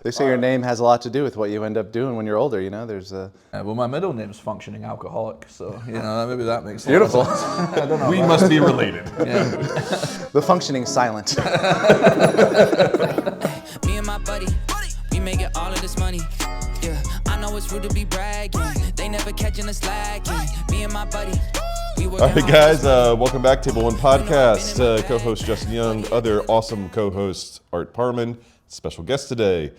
They say your name has a lot to do with what you end up doing when you're older, you know? There's a... well, my middle name's functioning alcoholic, so, you know, maybe that makes sense. Beautiful. I don't know. We must be related. Yeah. The functioning silent. Me and my buddy, we make it all of this money. Yeah, I know it's rude to be bragging. They never catching us slacking. Me and my buddy. All right, guys, welcome back, Table One Podcast. Co-host Justin Young, other awesome co-host Art Parman. Special guest today,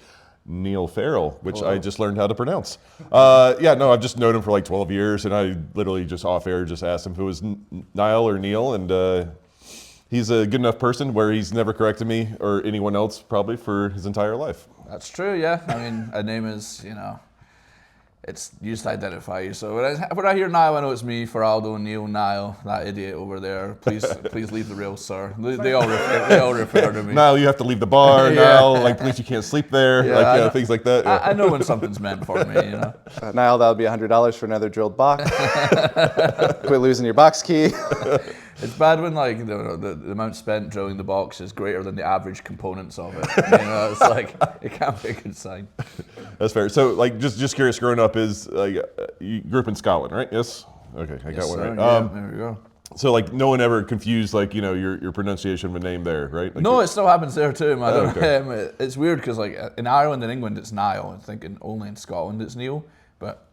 Niall Farrell, which I just learned how to pronounce. I've just known him for like 12 years, and I literally just off-air just asked him if it was Niall or Neil, and he's a good enough person where he's never corrected me or anyone else probably for his entire life. That's true, yeah. I mean, a name is, you know, it's used to identify you. So when I hear Niall, I know it's me, Firaldo, Neil, Niall, that idiot over there. Please leave the rail, sir. They all refer to me. Niall, you have to leave the bar. Yeah. Niall, like, please, you can't sleep there. Yeah, things like that. Yeah. I know when something's meant for me, you know. Niall, that would be $100 for another drilled box. Quit losing your box key. It's bad when like the amount spent drilling the box is greater than the average components of it. You know, it's like it can't be a good sign. That's fair. So, like, just curious, growing up is like you grew up in Scotland, right? Yes. Okay, I got one right. Yeah, there we go. So, like, no one ever confused like your pronunciation of a name there, right? Like, No, it still happens there too. I don't okay. know. It's weird because like in Ireland and England it's Niall. I'm thinking only in Scotland it's Neil, but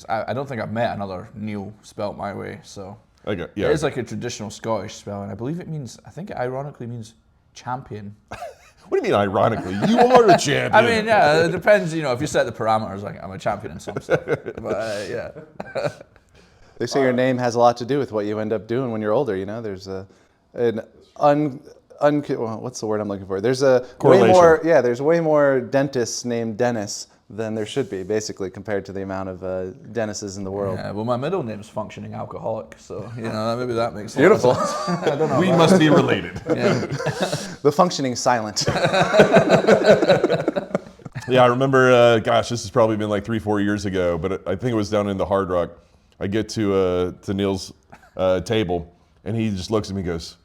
I don't think I've met another Neil spelt my way. So. Okay, It is like a traditional Scottish spelling. I believe it means, I think it ironically means champion. What do you mean ironically? You are a champion. I mean, yeah, it depends, you know, if you set the parameters, like I'm a champion in some stuff. But yeah. They say your name has a lot to do with what you end up doing when you're older, you know? There's what's the word I'm looking for? There's there's way more dentists named Dennis than there should be, basically, compared to the amount of Dennises in the world. Yeah, well, my middle name's functioning alcoholic, so, you know, maybe that makes Beautiful. sense. I don't know. We must be related. Yeah. The functioning silent. Yeah, I remember, this has probably been like 3-4 years ago, but I think it was down in the Hard Rock. I get to Neil's table, and he just looks at me and goes,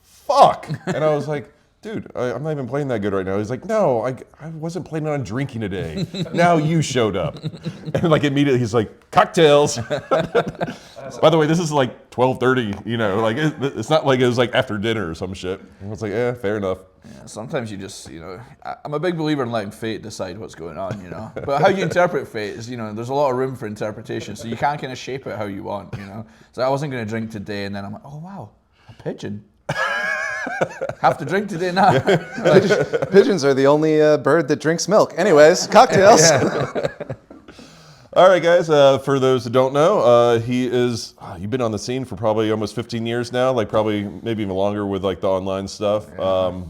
"Fuck!" And I was like, "Dude, I'm not even playing that good right now." He's like, "No, I wasn't planning on drinking today. Now you showed up." And like immediately he's like, "Cocktails." By the way, this is like 12:30, you know, like it's not like it was like after dinner or some shit. And I was like, "Yeah, fair enough." Yeah, sometimes you just, you know, I'm a big believer in letting fate decide what's going on, you know. But how you interpret fate is, you know, there's a lot of room for interpretation, so you can kind of shape it how you want, you know. So I wasn't going to drink today, and then I'm like, oh wow, a pigeon. Have to drink today now. Pigeons are the only bird that drinks milk. Anyways, cocktails. Yeah. All right, guys. For those that don't know, you've been on the scene for probably almost 15 years now, like probably maybe even longer with like the online stuff. Yeah.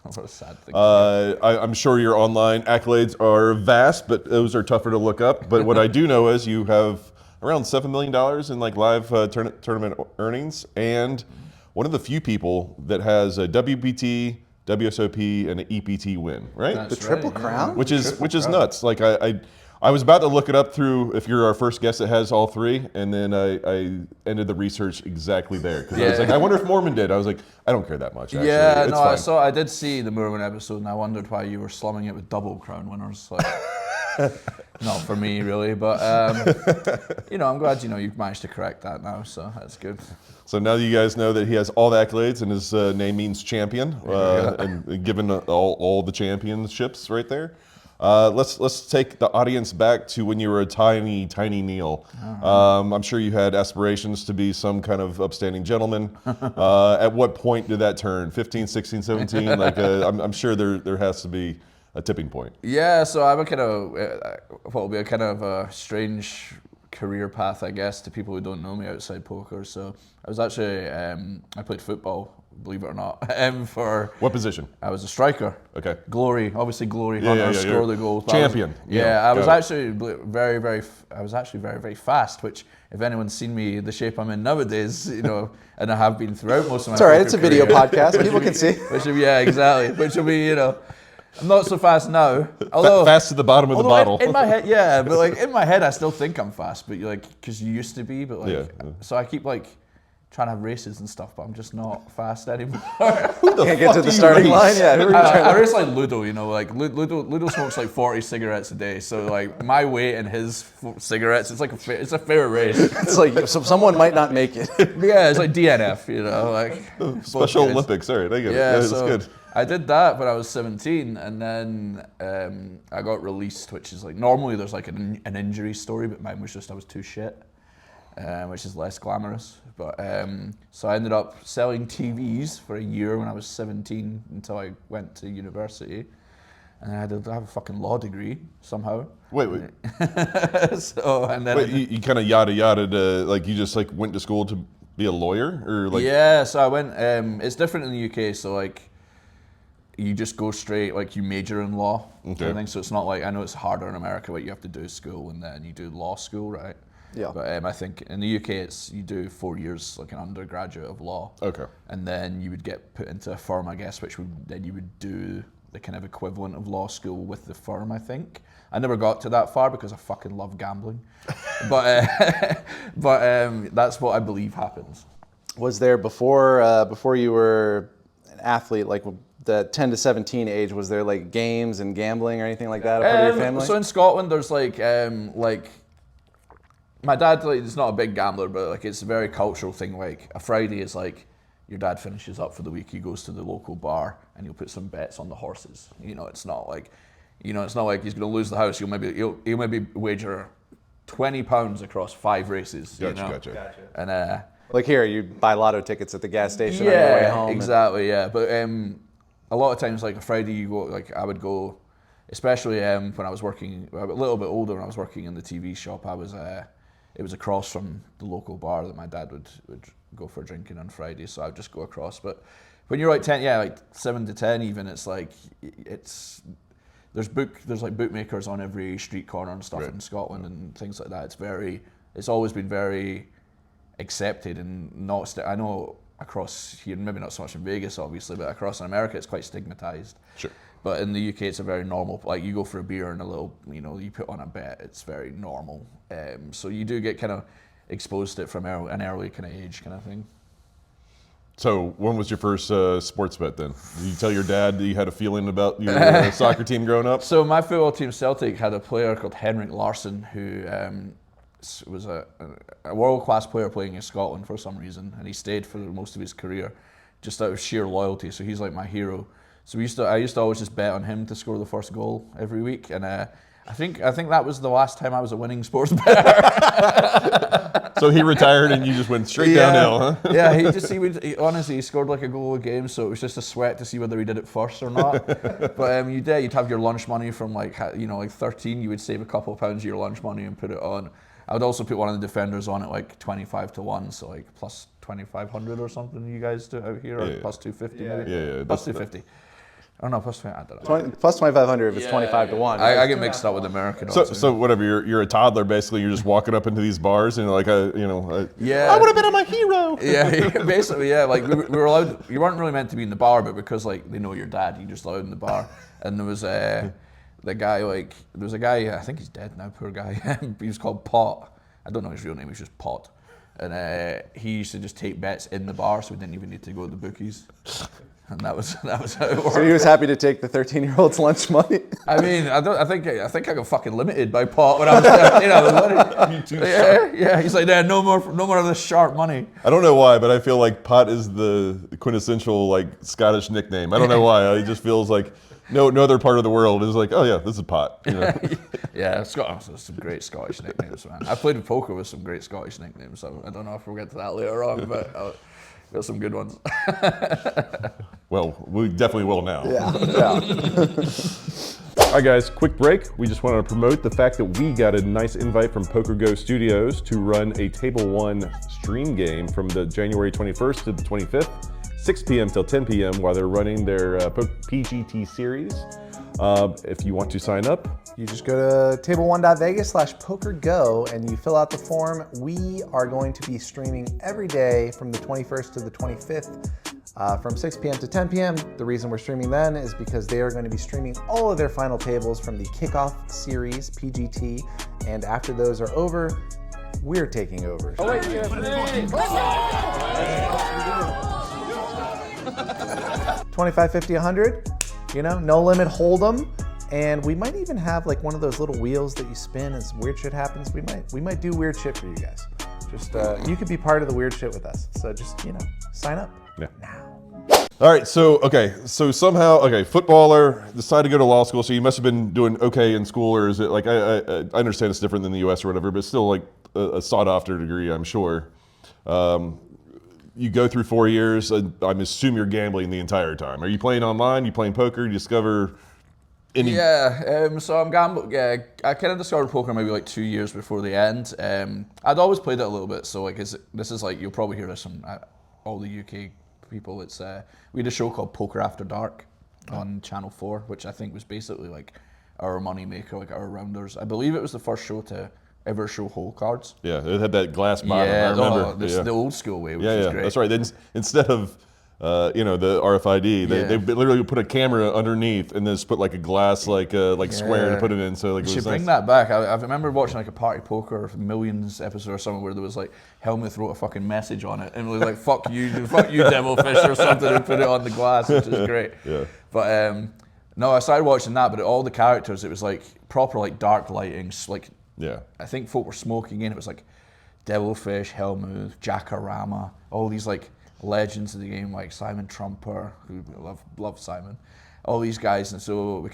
What a sad thing. I'm sure your online accolades are vast, but those are tougher to look up. But what I do know is you have around $7 million in like live tournament earnings, and one of the few people that has a WPT, WSOP, and an EPT win, right? The Triple-Crown? Yeah. Which is nuts. Like I was about to look it up through if you're our first guest that has all three, and then I ended the research exactly there because I was like, I wonder if Moorman did. I was like, I don't care that much. Actually. Yeah, it's no, fine. I did see the Moorman episode, and I wondered why you were slumming it with double crown winners. Like, not for me really, but you know, I'm glad you've managed to correct that now, so that's good. So now you guys know that he has all the accolades, and his name means champion, and given all the championships right there. Let's take the audience back to when you were a tiny Neil. I'm sure you had aspirations to be some kind of upstanding gentleman. At what point did that turn? 15, 16, 17? Like I'm sure there has to be a tipping point. Yeah, so I'm a kind of what will be a kind of a strange career path, I guess, to people who don't know me outside poker. So I was actually I played football, believe it or not. For what position? I was a striker. Okay. Glory, obviously glory. Score the goals. Champion. I was actually very, very fast. Which, if anyone's seen me the shape I'm in nowadays, you know, and I have been throughout most of my. It's all right. It's a video podcast. People can see. Exactly. Which will be, you know. I'm not so fast now. Although fast to the bottom of the bottle. In my head, yeah, but like in my head, I still think I'm fast. But like, because you used to be, but like, so I keep like trying to have races and stuff, but I'm just not fast anymore. Can't get to the starting line. Yeah, who are you trying I race like Ludo, you know, like Ludo smokes like 40 cigarettes a day, so like my weight and his cigarettes, it's like it's a fair race. It's like someone might not make it. Yeah, it's like DNF, you know, like Special Olympics, all right, I get it. yeah, That's so good. I did that when I was 17, and then I got released, which is like normally there's like an injury story, but mine was just I was too shit, which is less glamorous. But so I ended up selling TVs for a year when I was 17 until I went to university, and I had to have a fucking law degree somehow. Wait. So and then Wait, you kind of yada like you just like went to school to be a lawyer, or like? Yeah, so I went. It's different in the UK. So like, you just go straight, like you major in law. Okay. Thing. So it's not like, I know it's harder in America, but you have to do school and then you do law school, right? Yeah. But I think in the UK, you do 4 years like an undergraduate of law. Okay. And then you would get put into a firm, I guess, then you would do the kind of equivalent of law school with the firm, I think. I never got to that far because I fucking love gambling. but that's what I believe happens. Was there before you were an athlete, like the 10 to 17 age, was there like games and gambling or anything like that a part of your family? So in Scotland, there's like my dad, like, is not a big gambler, but like it's a very cultural thing. Like a Friday is like your dad finishes up for the week, he goes to the local bar and he'll put some bets on the horses. You know, it's not like he's going to lose the house. He'll maybe wager £20 across 5 races. Gotcha. And like here, you buy lotto tickets at the gas station on your way home. Exactly. Yeah, but a lot of times, like a Friday, you go. Like I would go, especially when I was working a little bit older. When I was working in the TV shop, it was across from the local bar that my dad would go for drinking on Friday. So I would just go across. But when you're like 10, like 7 to 10, even it's like there's like bookmakers on every street corner and stuff in Scotland and things like that. It's always been very accepted and not. I know across here, maybe not so much in Vegas, obviously, but across in America, it's quite stigmatized. Sure. But in the UK, it's a very normal. Like you go for a beer and a little, you put on a bet. It's very normal. So you do get kind of exposed to it from an early kind of age, kind of thing. So when was your first sports bet then? Did you tell your dad that you had a feeling about your soccer team growing up? So my football team, Celtic, had a player called Henrik Larsson who was a world-class player playing in Scotland for some reason, and he stayed for most of his career just out of sheer loyalty. So he's like my hero. So I used to always just bet on him to score the first goal every week, and I think that was the last time I was a winning sports bettor. So he retired and you just went straight downhill, huh? Yeah, he scored like a goal a game, so it was just a sweat to see whether he did it first or not. But you'd have your lunch money from like 13, you would save a couple of pounds of your lunch money and put it on. I would also put one of the defenders on at like 25 to 1, so like plus 2,500 or something you guys do out here, or plus 250 maybe? Yeah. Plus 250. Oh no, plus 20, I don't know. Plus 2,500 if it's 25 to 1. I get mixed up with American. So whatever, you're a toddler basically. You're just walking up into these bars and like I want to bet on my hero. Yeah, basically, yeah. Like we were allowed. You weren't really meant to be in the bar, but because like they know your dad, you just allowed in the bar. And there was a guy. I think he's dead now. Poor guy. He was called Pot. I don't know his real name. He's just Pot. And he used to just take bets in the bar, so we didn't even need to go to the bookies. And that was how it worked. So he was happy to take the 13-year-old's lunch money. I mean, I think I got fucking limited by Pot when I was, Yeah. He's like, no more of this sharp money. I don't know why, but I feel like Pot is the quintessential like Scottish nickname. I don't know why. It just feels like no other part of the world is like, oh yeah, this is Pot. Yeah, some great Scottish nicknames, man. I played poker with some great Scottish nicknames. So I don't know if we'll get to that later on, but. Got some good ones. Well, we definitely will now. Yeah. All right, guys, quick break. We just wanted to promote the fact that we got a nice invite from Poker Go Studios to run a Table 1 stream game from the January 21st to the 25th, 6 p.m. till 10 p.m. while they're running their PGT series. If you want to sign up, you just go to table1.vegas/pokergo and you fill out the form. We are going to be streaming every day from the 21st to the 25th from 6 p.m. to 10 p.m. The reason we're streaming then is because they are going to be streaming all of their final tables from the kickoff series, PGT, and after those are over, we're taking over. 25, 50, 100, you know, no limit hold'em. And we might even have like one of those little wheels that you spin and some weird shit happens. We might do weird shit for you guys. Just, you could be part of the weird shit with us. So just, you know, sign up now. All right, so somehow, footballer, decided to go to law school, so you must have been doing okay in school, or is it like, I understand it's different than the US or whatever, but still like a sought after degree, I'm sure. You go through 4 years, I'm assuming you're gambling the entire time. Are you playing online, you playing poker, you discover any? Yeah, so I'm gambling, I kind of discovered poker maybe like 2 years before the end. I'd always played it a little bit, so like this is like, you'll probably hear this from all the UK people. It's we had a show called Poker After Dark on Channel 4, which I think was basically like our money maker, like our rounders. I believe it was the first show to ever show hole cards. Yeah, it had that glass bottom, I remember. The old school way, which is great. That's right. Then instead of the RFID, they literally put a camera underneath and then just put like a glass square to put it in. So like, you should bring that back. I remember watching like a Party Poker Millions episode or something where there was like Helmuth wrote a fucking message on it and it was like fuck you devilfish or something, and put it on the glass, which is great. Yeah. But no, I started watching that, but all the characters, it was like proper like dark lightings. Like I think folk were smoking in. It was like Devilfish, Helmuth, Jackarama, all these like legends of the game, like Simon Trumper, who love Simon, all these guys. And so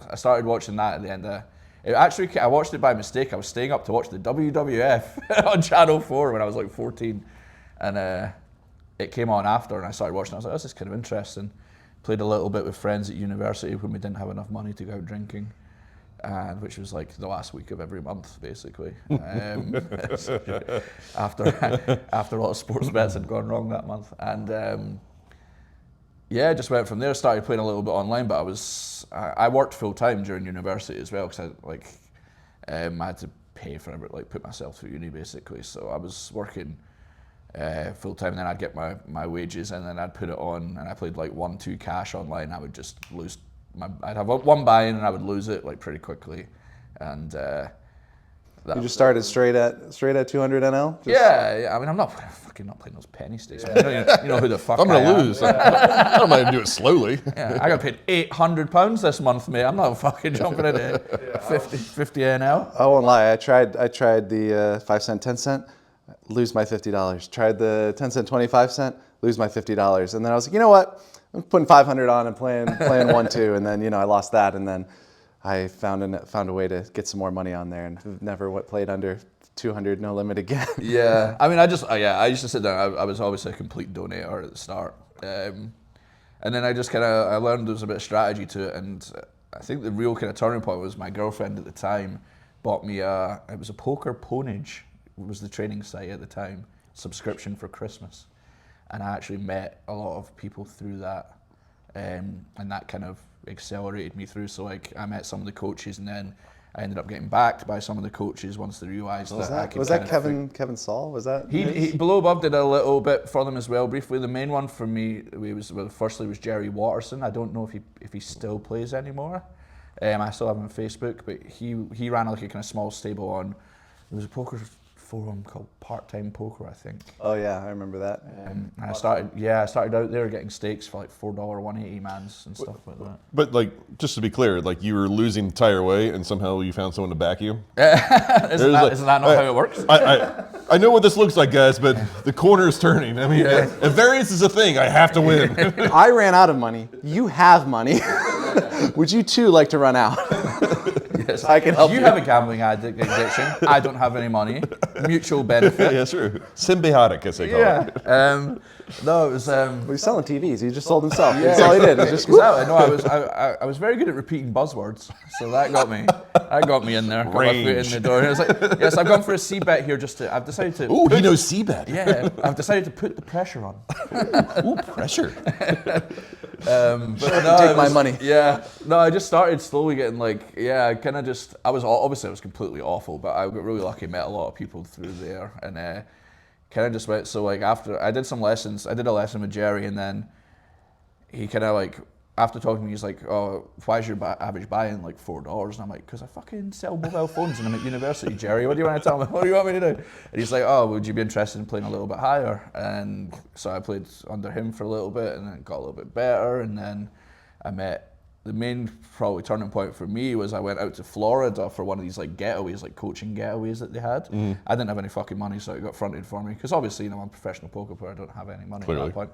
I started watching that at the end of I watched it by mistake. I was staying up to watch the WWF on Channel 4 when I was like 14, and it came on after, and I started watching it. I was like, this is kind of interesting. Played a little bit with friends at university when we didn't have enough money to go out drinking, which was like the last week of every month, basically. After a lot of sports bets had gone wrong that month, and just went from there. Started playing a little bit online, but I worked full time during university as well, because I had to pay for it, like put myself through uni basically. So I was working full time, and then I'd get my wages, and then I'd put it on, and I played like 1-2 cash online. I would just lose. I'd have one buy-in and I would lose it like pretty quickly, and you just started straight at 200 NL. I mean, I'm not playing those penny stakes. I mean, you know who the fuck I'm gonna lose. I don't mind do it slowly. Yeah, I got paid £800 this month, mate. I'm not fucking jumping into 50 NL. I won't lie. I tried the 5 cent, 10 cent, lose my $50. Tried the 10 cent, 25 cent, lose my $50, and then I was like, you know what? I'm putting 500 on and playing 1-2, and then I lost that, and then I found a way to get some more money on there, and never played under 200 no limit again. Yeah, I mean, I used to sit down. I was always a complete donator at the start, and then I just I learned there was a bit of strategy to it, and I think the real kind of turning point was my girlfriend at the time bought me it was a Poker Ponage, was the training site at the time, subscription for Christmas. And I actually met a lot of people through that, and that kind of accelerated me through. So like, I met some of the coaches, and then I ended up getting backed by some of the coaches once they realised I could. Was that Kevin Saul? Was that he Below Above did a little bit for them as well, briefly. The main one for me firstly was Jerry Watterson. I don't know if he still plays anymore. I still have him on Facebook, but he ran like a kind of small stable on. There was a poker forum called Part-Time Poker, I think. Oh yeah, I remember that. And I started out there getting stakes for like $4 180 mans and stuff like that. But like, just to be clear, like you were losing the entire way, and somehow you found someone to back you. Isn't that not how it works? I know what this looks like, guys, but the corner is turning. I mean, if variance is a thing, I have to win. I ran out of money. You have money. Would you too like to run out? Yes, I can help you. You have a gambling addiction. I don't have any money. Mutual benefit. Yeah, true. Symbiotic, as they call it. No, it was. He's selling TVs. He just sold himself. That's all he did. He just No, I was very good at repeating buzzwords, so that got me. That got me in there. Got my foot in the door. And I was like, yes, I've gone for a C-bet here. I've decided to. Ooh, he knows C-bet. Yeah, I've decided to put the pressure on. Ooh, pressure. But no, take my money. Yeah, no, I just started slowly getting like, I was completely awful, but I got really lucky, met a lot of people through there, and kind of just went, so like after, I did some lessons, I did a lesson with Jerry, and then he kind of like after talking to me, he's like, "Oh, why is your average buy-in like $4?" And I'm like, "Because I fucking sell mobile phones and I'm at university, Jerry. What do you want to tell me? What do you want me to do?" And he's like, "Oh, would you be interested in playing a little bit higher?" And so I played under him for a little bit, and then got a little bit better. And then I met. The main probably turning point for me was I went out to Florida for one of these like getaways, like coaching getaways that they had. I didn't have any fucking money, so it got fronted for me. Because obviously, I'm a professional poker player. I don't have any money Clearly. at that point.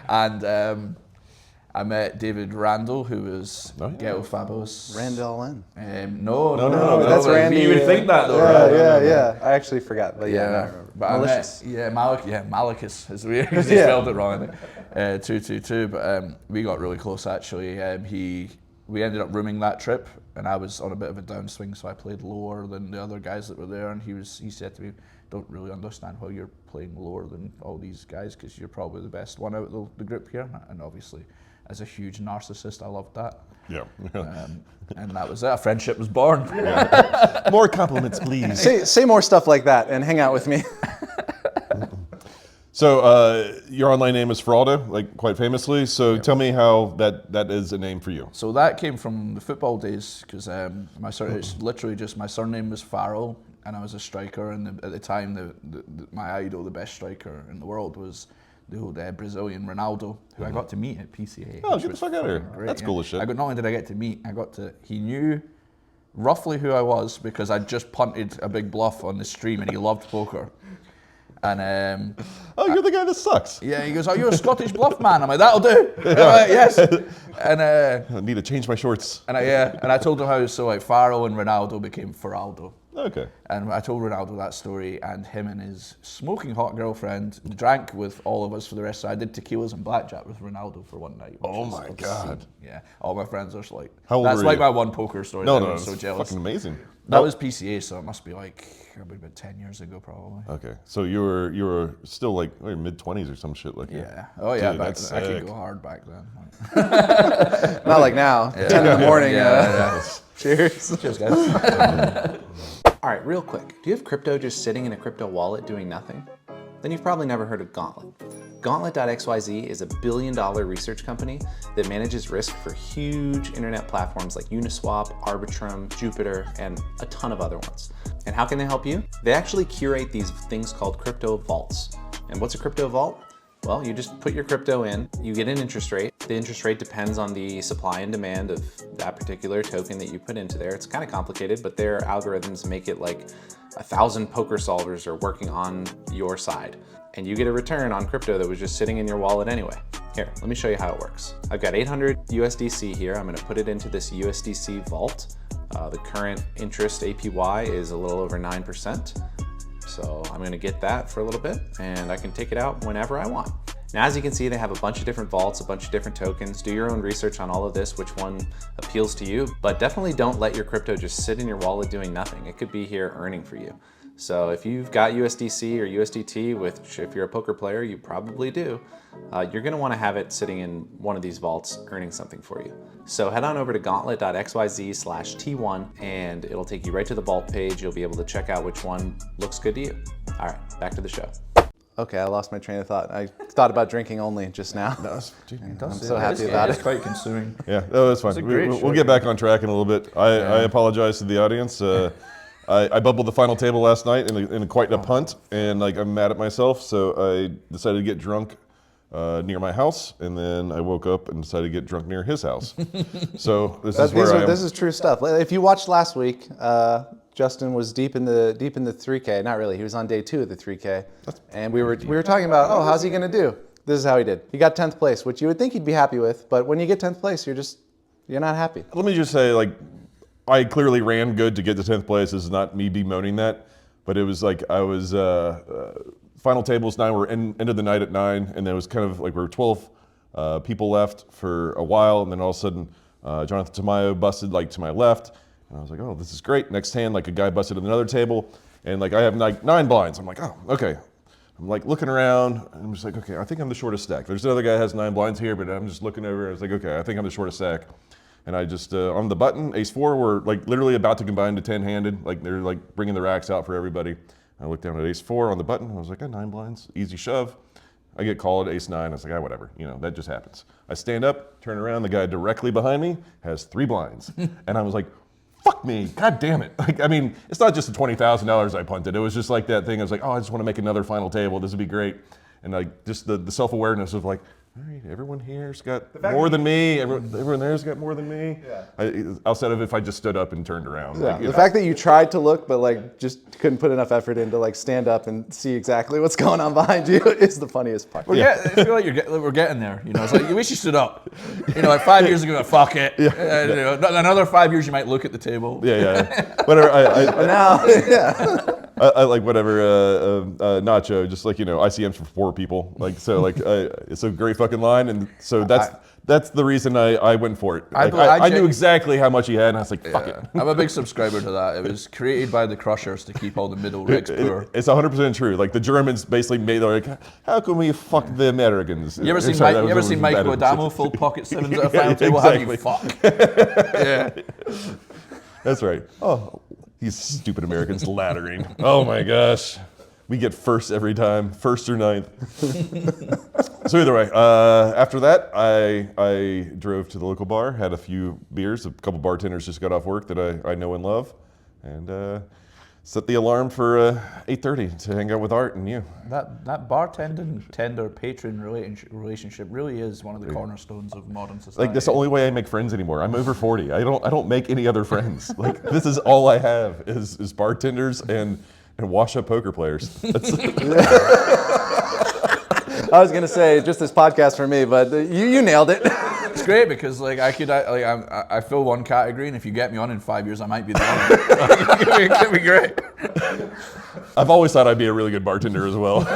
And I met David Randall, who was Ghetto Fabulous. Randall N. No, That's Randy. You would think that though, Yeah, right? yeah. I actually forgot, but yeah, no, I remember. But Malicious. Malicious is weird because he spelled it wrong. I think. 222, but we got really close actually. We ended up rooming that trip, and I was on a bit of a downswing, so I played lower than the other guys that were there. And he said to me, "Don't really understand why you're playing lower than all these guys, because you're probably the best one out of the group here." And obviously, as a huge narcissist, I loved that. Yeah. And that was it. A friendship was born. More compliments, please. Say more stuff like that and hang out with me. So your online name is Firaldo, like quite famously. So tell me how that is a name for you. So that came from the football days, because it's literally just my surname was Farrell, and I was a striker. And at the time, my idol, the best striker in the world, was the old Brazilian Ronaldo, who I got to meet at PCA. Oh, get the fuck out of here. Great, That's cool as shit. Not only did I get to meet, he knew roughly who I was, because I'd just punted a big bluff on the stream, and he loved poker. And Oh, you're the guy that sucks. yeah, he goes, "Oh, you're a Scottish bluff man." I'm like, "That'll do." I'm like, "Yes." And I need to change my shorts. and I told him how Farrell and Ronaldo became Firaldo. Okay. And I told Ronaldo that story, and him and his smoking hot girlfriend drank with all of us for the rest. So I did tequilas and blackjack with Ronaldo for one night. Oh my God. Yeah, all my friends are just like, How old that's were like you? my one poker story. No, I'm so it's jealous. fucking amazing. That was PCA, so it must be like about 10 years ago, probably. Okay, so you were still like mid-20s or some shit like that. Yeah. Oh yeah. Dude, that's I could sick. go hard back then. Not like now. 10 in the morning. Yeah. Cheers. Cheers, guys. All right, real quick. Do you have crypto just sitting in a crypto wallet doing nothing? Then you've probably never heard of Gauntlet. Gauntlet.xyz is a billion-dollar research company that manages risk for huge internet platforms like Uniswap, Arbitrum, Jupiter, and a ton of other ones. And how can they help you? They actually curate these things called crypto vaults. And what's a crypto vault? Well, you just put your crypto in, you get an interest rate. The interest rate depends on the supply and demand of that particular token that you put into there. It's kind of complicated, but their algorithms make it like 1,000 poker solvers are working on your side. And you get a return on crypto that was just sitting in your wallet anyway. Here, let me show you how it works. I've got 800 USDC here. I'm gonna put it into this USDC vault. The current interest APY is a little over 9%. So I'm gonna get that for a little bit, and I can take it out whenever I want. Now, as you can see, they have a bunch of different vaults, a bunch of different tokens. Do your own research on all of this, which one appeals to you, but definitely don't let your crypto just sit in your wallet doing nothing. It could be here earning for you. So if you've got USDC or USDT, which if you're a poker player, you probably do, you're gonna wanna have it sitting in one of these vaults earning something for you. So head on over to gauntlet.xyz/T1 and it'll take you right to the vault page. You'll be able to check out which one looks good to you. All right, back to the show. Okay, I lost my train of thought. I thought about drinking only just now. I'm so happy about It's it. quite consuming. Yeah, no, that's fine. a great We'll show. get back on track in a little bit. I apologize to the audience. I bubbled the final table last night in quite a punt, and like I'm mad at myself, so I decided to get drunk near my house, and then I woke up and decided to get drunk near his house. So this is where I am. This is true stuff. If you watched last week, Justin was deep in the 3K. Not really. He was on day 2 of the 3K, and we were talking about, oh, how's he gonna do? This is how he did. He got 10th place, which you would think he'd be happy with, but when you get 10th place, you're not happy. Let me just say, like, I clearly ran good to get to 10th place. This is not me bemoaning that, but it was like I was final tables 9. We're ended the night at 9, and then it was kind of like we were 12 people left for a while, and then all of a sudden Jonathan Tamayo busted like to my left, and I was like, oh, this is great. Next hand, like a guy busted at another table, and like I have like 9 blinds. I'm like, oh, okay. I'm like looking around, and I'm just like, okay, I think I'm the shortest stack. There's another guy that has 9 blinds here, but I'm just looking over, and I was like, okay, I think I'm the shortest stack. And I just, on the button, ace 4, we're like literally about to combine to 10-handed. Like they're like bringing the racks out for everybody. I looked down at ace 4 on the button. I was like, 9 blinds, easy shove. I get called ace 9. I was like, whatever, that just happens. I stand up, turn around, the guy directly behind me has 3 blinds. And I was like, fuck me, god damn it. Like, I mean, it's not just the $20,000 I punted. It was just like that thing. I was like, I just want to make another final table. This would be great. And like just the self-awareness of like, all right, everyone here's got more than me. Everyone there's got more than me. Yeah. Outside of if I just stood up and turned around. Yeah. The fact that you tried to look, but like just couldn't put enough effort in to like stand up and see exactly what's going on behind you is the funniest part. I feel like we're getting there. It's like you wish you stood up. Like 5 years ago, fuck it. Yeah. Another 5 years, you might look at the table. Yeah. Whatever. I like whatever Nacho, just like ICMs for 4 people, like so like it's a great fucking line, and so that's the reason I went for it. Like, I knew exactly how much he had, and I was like, fuck it. I'm a big subscriber to that. It was created by the Crushers to keep all the middle rigs poor. It's 100% true. Like the Germans basically made like, how can we fuck the Americans? You ever seen Michael Adamo full pocket 7s at a final table? How do you fuck? Yeah, that's right. Oh. These stupid Americans laddering. Oh my gosh. We get first every time, 1st or 9th. So either way, after that, I drove to the local bar, had a few beers. A couple bartenders just got off work that I know and love, and set the alarm for 8:30 to hang out with Art and you. That bartender-patron relationship really is one of the cornerstones of modern society. Like that's the only way I make friends anymore. I'm over 40. I don't make any other friends. Like this is all I have is bartenders and wash-up poker players. I was gonna say just this podcast for me, but you nailed it. It's great because like I fill one category, and if you get me on in 5 years, I might be the one. It could be great. I've always thought I'd be a really good bartender as well.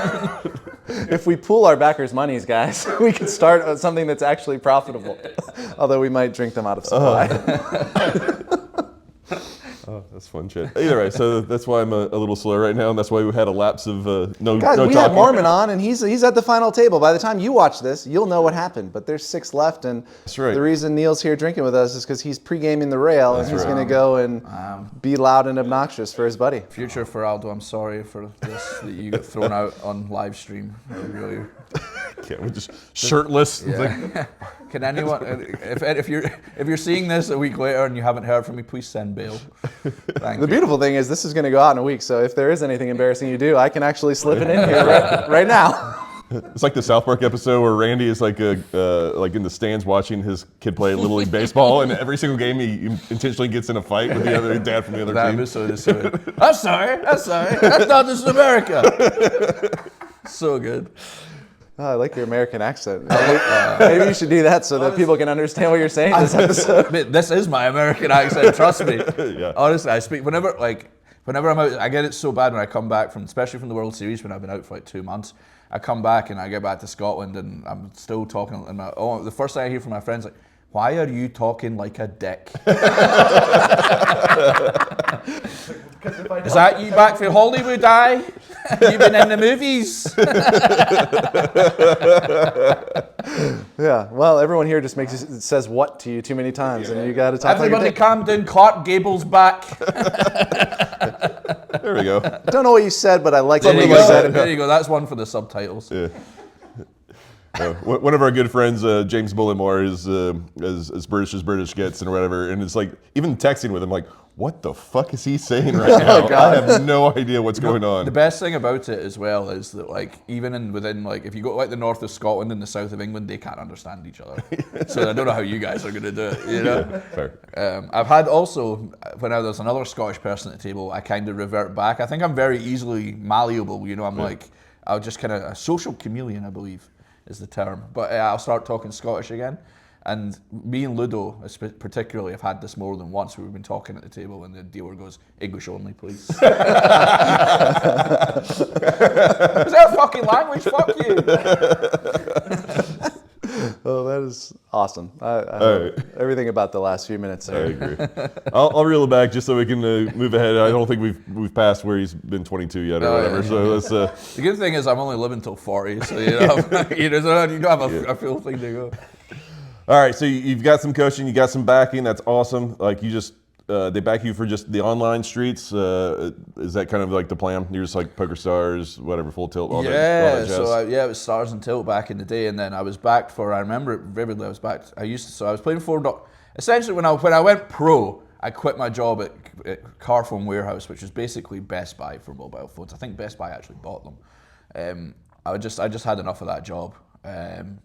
If we pool our backers' monies, guys, we could start something that's actually profitable. Although we might drink them out of supply. Oh, that's fun shit. Either way, so that's why I'm a little slow right now, and that's why we had a lapse of no Guys, no we talking. had Moorman on, and he's at the final table. By the time you watch this, you'll know what happened. But there's 6 left, and That's right. the reason Neil's here drinking with us is because he's pre-gaming the rail, and he's going to go and be loud and obnoxious for his buddy. Future Firaldo, I'm sorry for this that you got thrown out on live stream. I really. Can't we just shirtless? Yeah. Can anyone, if you're seeing this a week later and you haven't heard from me, please send bail. Thank The you. beautiful thing is this is going to go out in a week, so if there is anything embarrassing you do, I can actually slip it in here right now. It's like the South Park episode where Randy is like like in the stands watching his kid play Little League Baseball, and every single game he intentionally gets in a fight with the other dad from the other That team. episode is so good. I'm sorry. I thought this was America. So good. Oh, I like your American accent. Maybe you should do that so that people can understand what you're saying in this episode. This is my American accent, trust me. Yeah. Honestly, I speak whenever I'm out. I get it so bad when I come back especially from the World Series when I've been out for like 2 months. I come back and I get back to Scotland and I'm still talking. And the first thing I hear from my friends like, "Why are you talking like a dick?" Is that you back from Hollywood, aye? You've been in the movies. Yeah, well, everyone here just says what to you too many times, and you got to talk Everybody like a dick. calm down, Clark Gable's back. There we go. Don't know what you said, but I like There what you you go. said. There you go. That's one for the subtitles. Yeah. One of our good friends, James Bullimore, is as British gets and whatever, and it's like even texting with him, like, what the fuck is he saying right now? I have no idea what's going on. The best thing about it as well is that like even within like if you go to like the north of Scotland and the south of England, they can't understand each other. So I don't know how you guys are going to do it. You know. Yeah, fair. I've had also when there's another Scottish person at the table, I kind of revert back. I think I'm very easily malleable. You know, I'm like I'll just kind of a social chameleon, I believe is the term. But I'll start talking Scottish again. And me and Ludo, particularly, have had this more than once. We've been talking at the table, and the dealer goes, "English only, please." Is that a fucking language? Fuck you. Oh, that is awesome. Everything about the last few minutes I there. agree. I'll reel it back just so we can move ahead. I don't think we've passed where he's been 22 yet or whatever. Yeah. So let's. The good thing is I'm only living till 40, so you know, you don't have a full thing to go. All right, so you've got some coaching, you got some backing. That's awesome. Like you just they back you for just the online streets? Is that kind of like the plan? You're just like Poker Stars, whatever, Full Tilt, all that jazz? It was Stars and Tilt back in the day, and then I was backed for. I remember it vividly. I was backed. I was playing for. Essentially, when I went pro, I quit my job at Car Phone Warehouse, which is basically Best Buy for mobile phones. I think Best Buy actually bought them. I just had enough of that job. And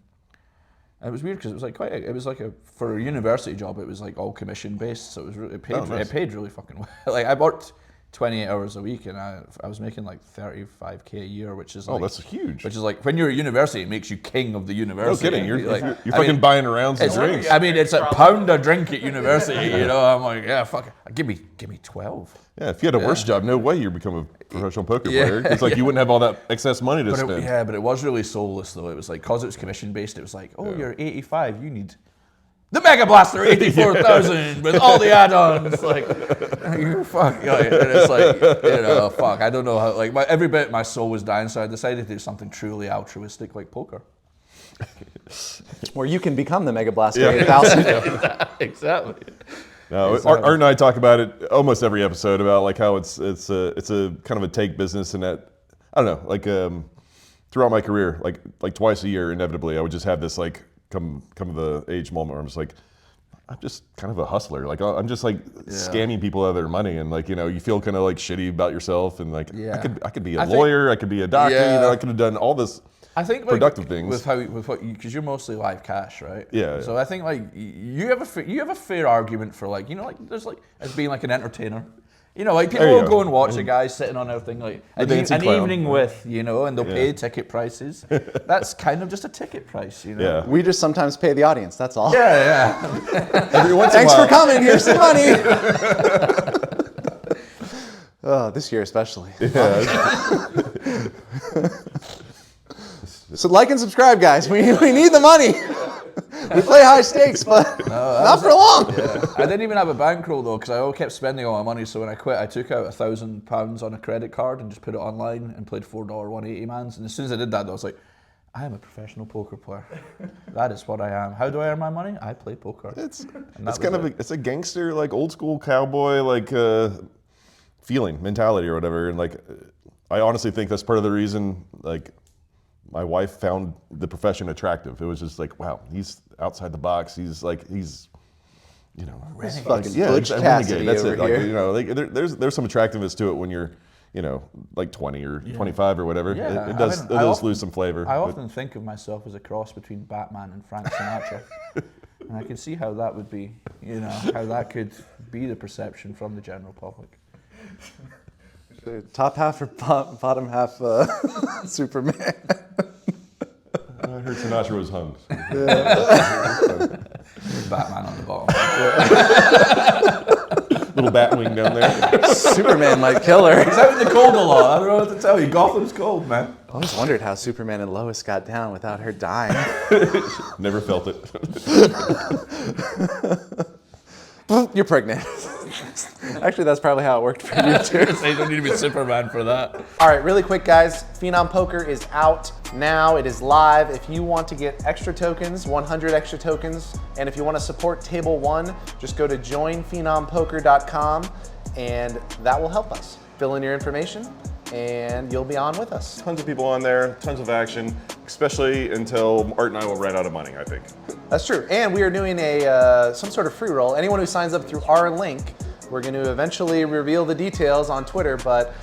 it was weird because it was like for a university job, it was like all commission based, so it paid really fucking well. Like I worked 28 hours a week, and I was making like 35K a year, which is like, that's huge. Which is like, when you're at university, it makes you king of the university. No kidding, you're fucking buying rounds and drinks. I mean, it's £1 a drink at university. You know, I'm like, yeah, fuck it, give me 12. Yeah, if you had a worse job, no way you'd become a professional poker player. It's like you wouldn't have all that excess money to spend. But it was really soulless though. It was like, cause it was commission based, it was like, you're 85, you need the Mega Blaster 84,000 with all the add-ons. Like, you fuck. And it's like, fuck. I don't know how. Like, every bit my soul was dying, so I decided to do something truly altruistic like poker. Where you can become the Mega Blaster 8000. Exactly. No, Art and I talk about it almost every episode about like how it's a kind of a take business, and that I don't know, like throughout my career, like twice a year, inevitably, I would just have this like come of the age moment where I'm just like, I'm just kind of a hustler. Like I'm just like scamming people out of their money, and like you feel kind of like shitty about yourself, and like I could be a lawyer, I could be a doctor, I could have done all this. I think productive things because you're mostly live cash, right? Yeah. So I think like you have a fair argument for like there's like as being like an entertainer. Like people will go and watch a guy sitting on everything like an evening with, and they'll pay ticket prices. That's kind of just a ticket price, Yeah. We just sometimes pay the audience, that's all. Yeah. Every once Thanks in a while. for coming, here's some money. This year especially. Yeah. So like and subscribe, guys. We need the money. We play high stakes, but not for long. Yeah. I didn't even have a bankroll though, because I kept spending all my money. So when I quit, I took out £1,000 on a credit card and just put it online and played $4 180 mans. And as soon as I did that, I was like, I am a professional poker player. That is what I am. How do I earn my money? I play poker. It's kind of it's a gangster, like old school cowboy, like feeling, mentality or whatever. And like, I honestly think that's part of the reason, like, my wife found the profession attractive. It was just like, wow, he's outside the box. He's fucking Butch Cassidy That's over it. here. Like, there's some attractiveness to it when you're, like 20 or 25 or whatever. Yeah. It does lose some flavor. I often think of myself as a cross between Batman and Frank Sinatra. And I can see how that would be, how that could be the perception from the general public. Top half or bottom half Superman. I heard Sinatra was hung. Batman on the bottom. Little bat wing down there. Superman might kill her. He's out in the cold a lot. I don't know what to tell you. Gotham's cold, man. I always wondered how Superman and Lois got down without her dying. Never felt it. You're pregnant. Actually, that's probably how it worked for you too. You don't need to be Superman for that. All right, really quick, guys. Phenom Poker is out now. It is live. If you want to get extra tokens, 100 extra tokens, and if you want to support Table 1, just go to joinphenompoker.com, and that will help us. Fill in your information, and you'll be on with us. Tons of people on there, tons of action, especially until Art and I will run out of money, I think. That's true. And we are doing a some sort of free roll. Anyone who signs up through our link, we're going to eventually reveal the details on Twitter, but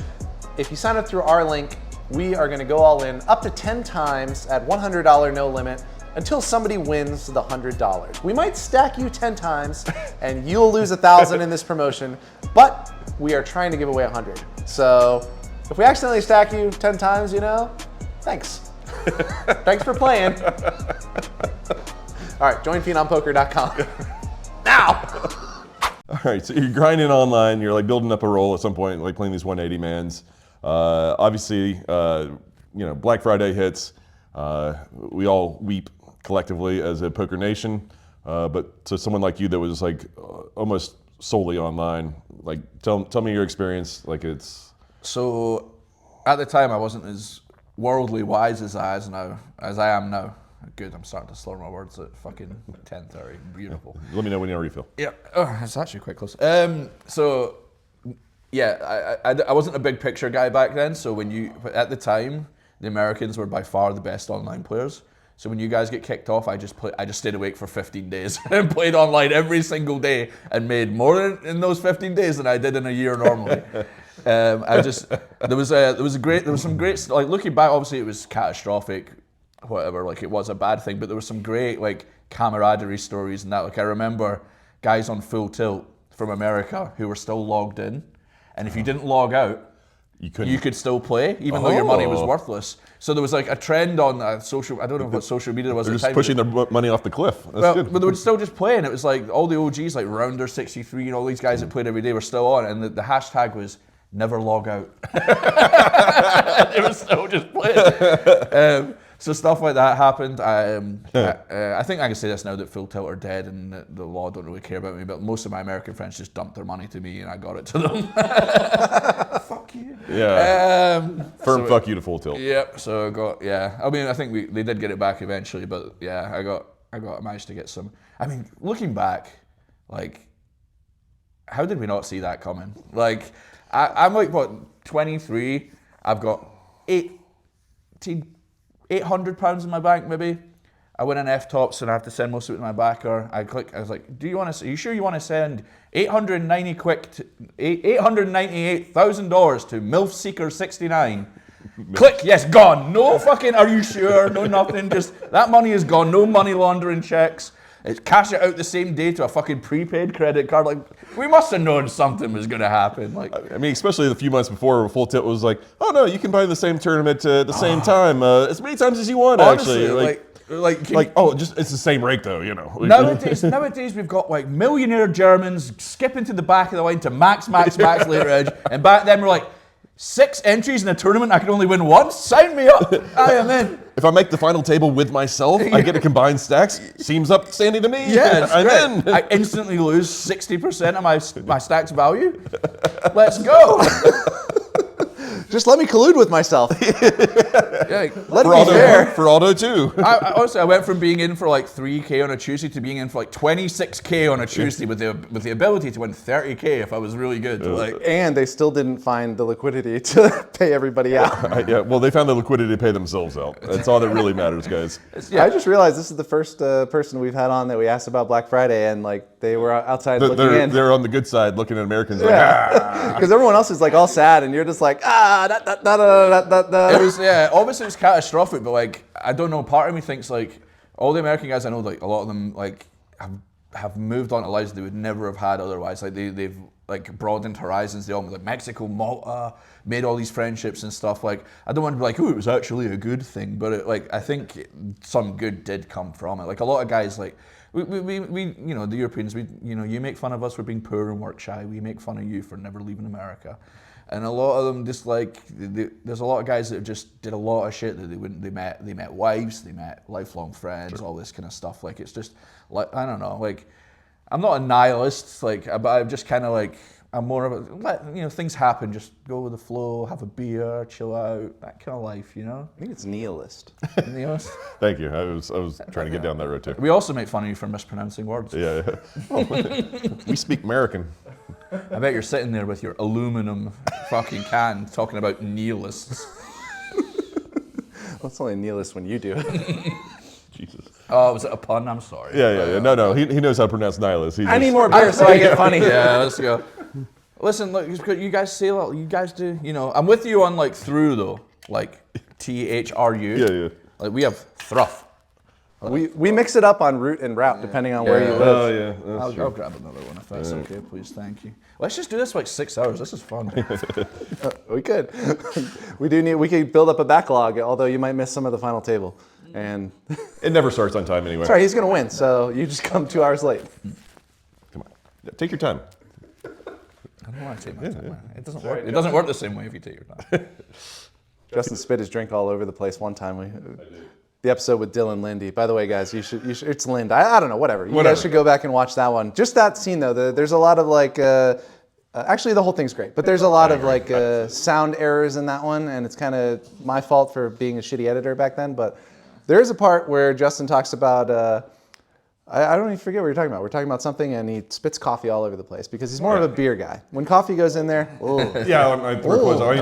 if you sign up through our link, we are going to go all in up to 10 times at $100 no limit until somebody wins the $100. We might stack you 10 times and you'll lose 1,000 in this promotion, but we are trying to give away 100. So if we accidentally stack you 10 times, thanks. Thanks for playing. All right, joinphenompoker.com. Now! All right, so you're grinding online, you're like building up a roll at some point, like playing these 180 mans. Obviously, Black Friday hits. We all weep collectively as a poker nation. But to someone like you that was like almost solely online, like tell me your experience. Like So, at the time, I wasn't as worldly wise as I am now. Good. I'm starting to slur my words at fucking 10:30. Beautiful. Let me know when you refill. Yeah. Oh, it's actually quite close. So, yeah, I wasn't a big picture guy back then. So at the time, the Americans were by far the best online players. So when you guys get kicked off, I just stayed awake for 15 days and played online every single day and made more in those 15 days than I did in a year normally. There was some great, like looking back, obviously it was catastrophic, whatever, like it was a bad thing, but there was some great like camaraderie stories and that. Like I remember guys on Full Tilt from America who were still logged in, and if you didn't log out, you could still play, even though your money was worthless. So there was like a trend on social, I don't know what social media was They're at the just time. pushing their money off the cliff. That's good. But they would still just play, and it was like all the OGs, like Rounder63 and all these guys that played every day were still on, and the hashtag was never log out. They were still just playing. So stuff like that happened. I think I can say this now that Full Tilt are dead and the law don't really care about me, but most of my American friends just dumped their money to me and I got it to them. Fuck you. Yeah. Firm fuck you to Full Tilt. Yep. So I got, I mean, I think they did get it back eventually, but yeah, I managed to get some. I mean, looking back, like, how did we not see that coming? Like, I'm like, what, 23? I've got £800 in my bank, maybe. I win an F-Tops and I have to send most of it to my backer. I was like, are you sure you want to send $898,000 to MILF Seeker 69? Click, yes, gone. No fucking, are you sure? No nothing, just, that money is gone. No money laundering checks. It's cash it out the same day to a fucking prepaid credit card. Like, we must have known something was going to happen. Like, I mean, especially the few months before, Full Tilt was like, oh no, you can buy the same tournament at the same time, as many times as you want. honestly, Actually, it's the same rate though, you know. Nowadays we've got like millionaire Germans skipping to the back of the line to max later edge, and back then we're like, 6 entries in a tournament, I can only win once? Sign me up. I am in. If I make the final table with myself, I get to combine stacks. Seems upstanding to me. Yeah, I'm in. I instantly lose 60% of my stack's value. Let's go. Just let me collude with myself. Yeah, Let me share. Firaldo too. Honestly, I went from being in for like 3K on a Tuesday to being in for like 26K on a Tuesday with the ability to win 30K if I was really good. Like, And they still didn't find the liquidity to pay everybody out. Yeah, well, they found the liquidity to pay themselves out. That's all that really matters, guys. I just realized this is the first person we've had on that we asked about Black Friday, and like they were outside looking in. They're on the good side, looking at Americans like, Because everyone else is like all sad, and you're just like, it was, obviously it was catastrophic, but like, I don't know, part of me thinks like, all the American guys I know, like a lot of them like have moved on to lives they would never have had otherwise. Like they've like broadened horizons. They all like Mexico, Malta, made all these friendships and stuff. Like, I don't want to be like, oh, it was actually a good thing, but I think some good did come from it. Like a lot of guys, like we you know, the Europeans, you make fun of us for being poor and work shy. We make fun of you for never leaving America. And a lot of them just like, there's a lot of guys that just did a lot of shit that they met wives, they met lifelong friends, all this kind of stuff. Like, it's just like, I don't know, like, I'm not a nihilist, like, but I'm just kind of like, I'm more of a, things happen, just go with the flow, have a beer, chill out, that kind of life, you know? I think it's nihilist. Nihilist? thank you. I was trying to get down that road too. We also make fun of you for mispronouncing words. Yeah. We speak American. I bet you're sitting there with your aluminum fucking can talking about nihilists. Well, it's only nihilist when you do it. Jesus. Oh, was it a pun? I'm sorry. Yeah. No. He knows how to pronounce nihilist. I need more beer so I get funny. Yeah, let's go. Listen, look, you guys say a lot. You guys do. I'm with you on like through though, like THRU. Yeah. Like we have thruff. We mix it up on route and route depending on where you live. Oh yeah. I'll grab another one if that's okay, please. Thank you. Let's just do this for like 6 hours. This is fun. We could. We could build up a backlog, although you might miss some of the final table. And It never starts on time anyway. sorry, he's gonna win, so you just come 2 hours late. Come on. Yeah, take your time. I don't want to take my time. It doesn't work. It doesn't work the same way if you take your time. Justin spit his drink all over the place one time. The episode with Dylan Lindy. By the way, guys, you should it's Lind. I don't know, whatever. You guys should go back and watch that one. Just that scene though. There's a lot of like. Actually, the whole thing's great, but there's a lot of like sound errors in that one, and it's kind of my fault for being a shitty editor back then. But There is a part where Justin talks about, I don't even forget what you're talking about. We're talking about something and he spits coffee all over the place because he's more of a beer guy. When coffee goes in there, Yeah, I mean,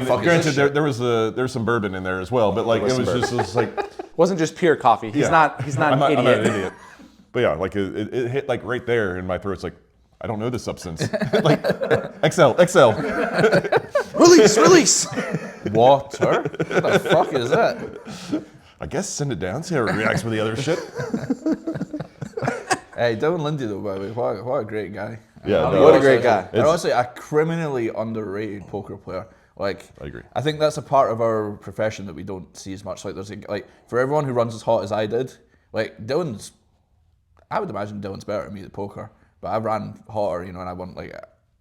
fuck is granted, this there's some bourbon in there as well, but like it was just like wasn't just pure coffee. He's not I'm an not, idiot. I'm not an idiot. But yeah, like it hit like right there in my throat. It's like I don't know this substance. Like XL. Release. Water? What the fuck is that? I guess send it down, see how it reacts with the other shit. Hey, Dylan Lindsay though, by the way, what a great guy. Yeah, What a great guy. And honestly, a criminally underrated poker player. Like, I agree. I think that's a part of our profession that we don't see as much. Like, like for everyone who runs as hot as I did, like I would imagine Dylan's better than me at poker, but I ran hotter, and I won. Like,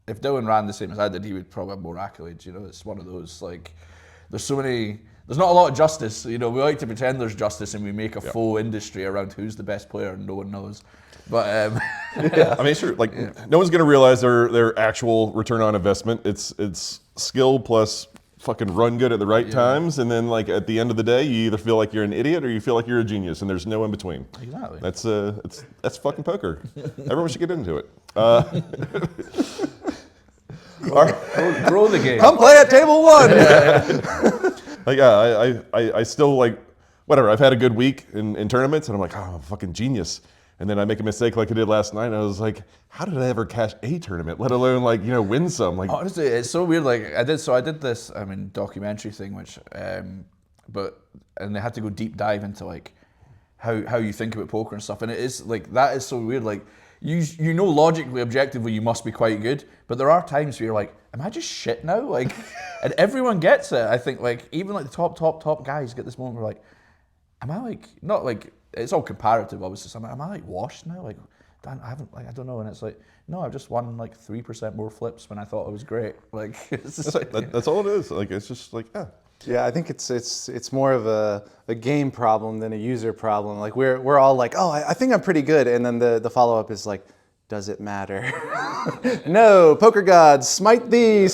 if Dylan ran the same as I did, he would probably have more accolades. It's one of those like, there's not a lot of justice. We like to pretend there's justice, and we make a faux industry around who's the best player, and no one knows. But I mean, sure. Like, no one's gonna realize their actual return on investment. It's skill plus fucking run good at the right times, and then like at the end of the day, you either feel like you're an idiot or you feel like you're a genius, and there's no in between. Exactly. That's fucking poker. Everyone should get into it. grow the game. Come play at table 1. Like, I still like whatever. I've had a good week in tournaments, and I'm like, oh, I'm a fucking genius. And then I make a mistake like I did last night, and I was like, how did I ever cash a tournament, let alone like win some? Like, honestly, it's so weird. Like I did this documentary thing, which and they had to go deep dive into like how you think about poker and stuff, and it is like that is so weird. Like you know logically, objectively, you must be quite good, but there are times where you're like, am I just shit now? Like, and everyone gets it. I think like even like the top guys get this moment where like, am I like not like. It's all comparative, obviously. So am I like washed now? Like, Dan, I don't know. And it's like, no, I've just won like 3% more flips when I thought it was great. Like, it's just that's all it is. Like, it's just like, yeah. Yeah, I think it's more of a game problem than a user problem. Like we're all like, oh, I think I'm pretty good, and then the follow up is like, does it matter? No, poker gods, smite thee.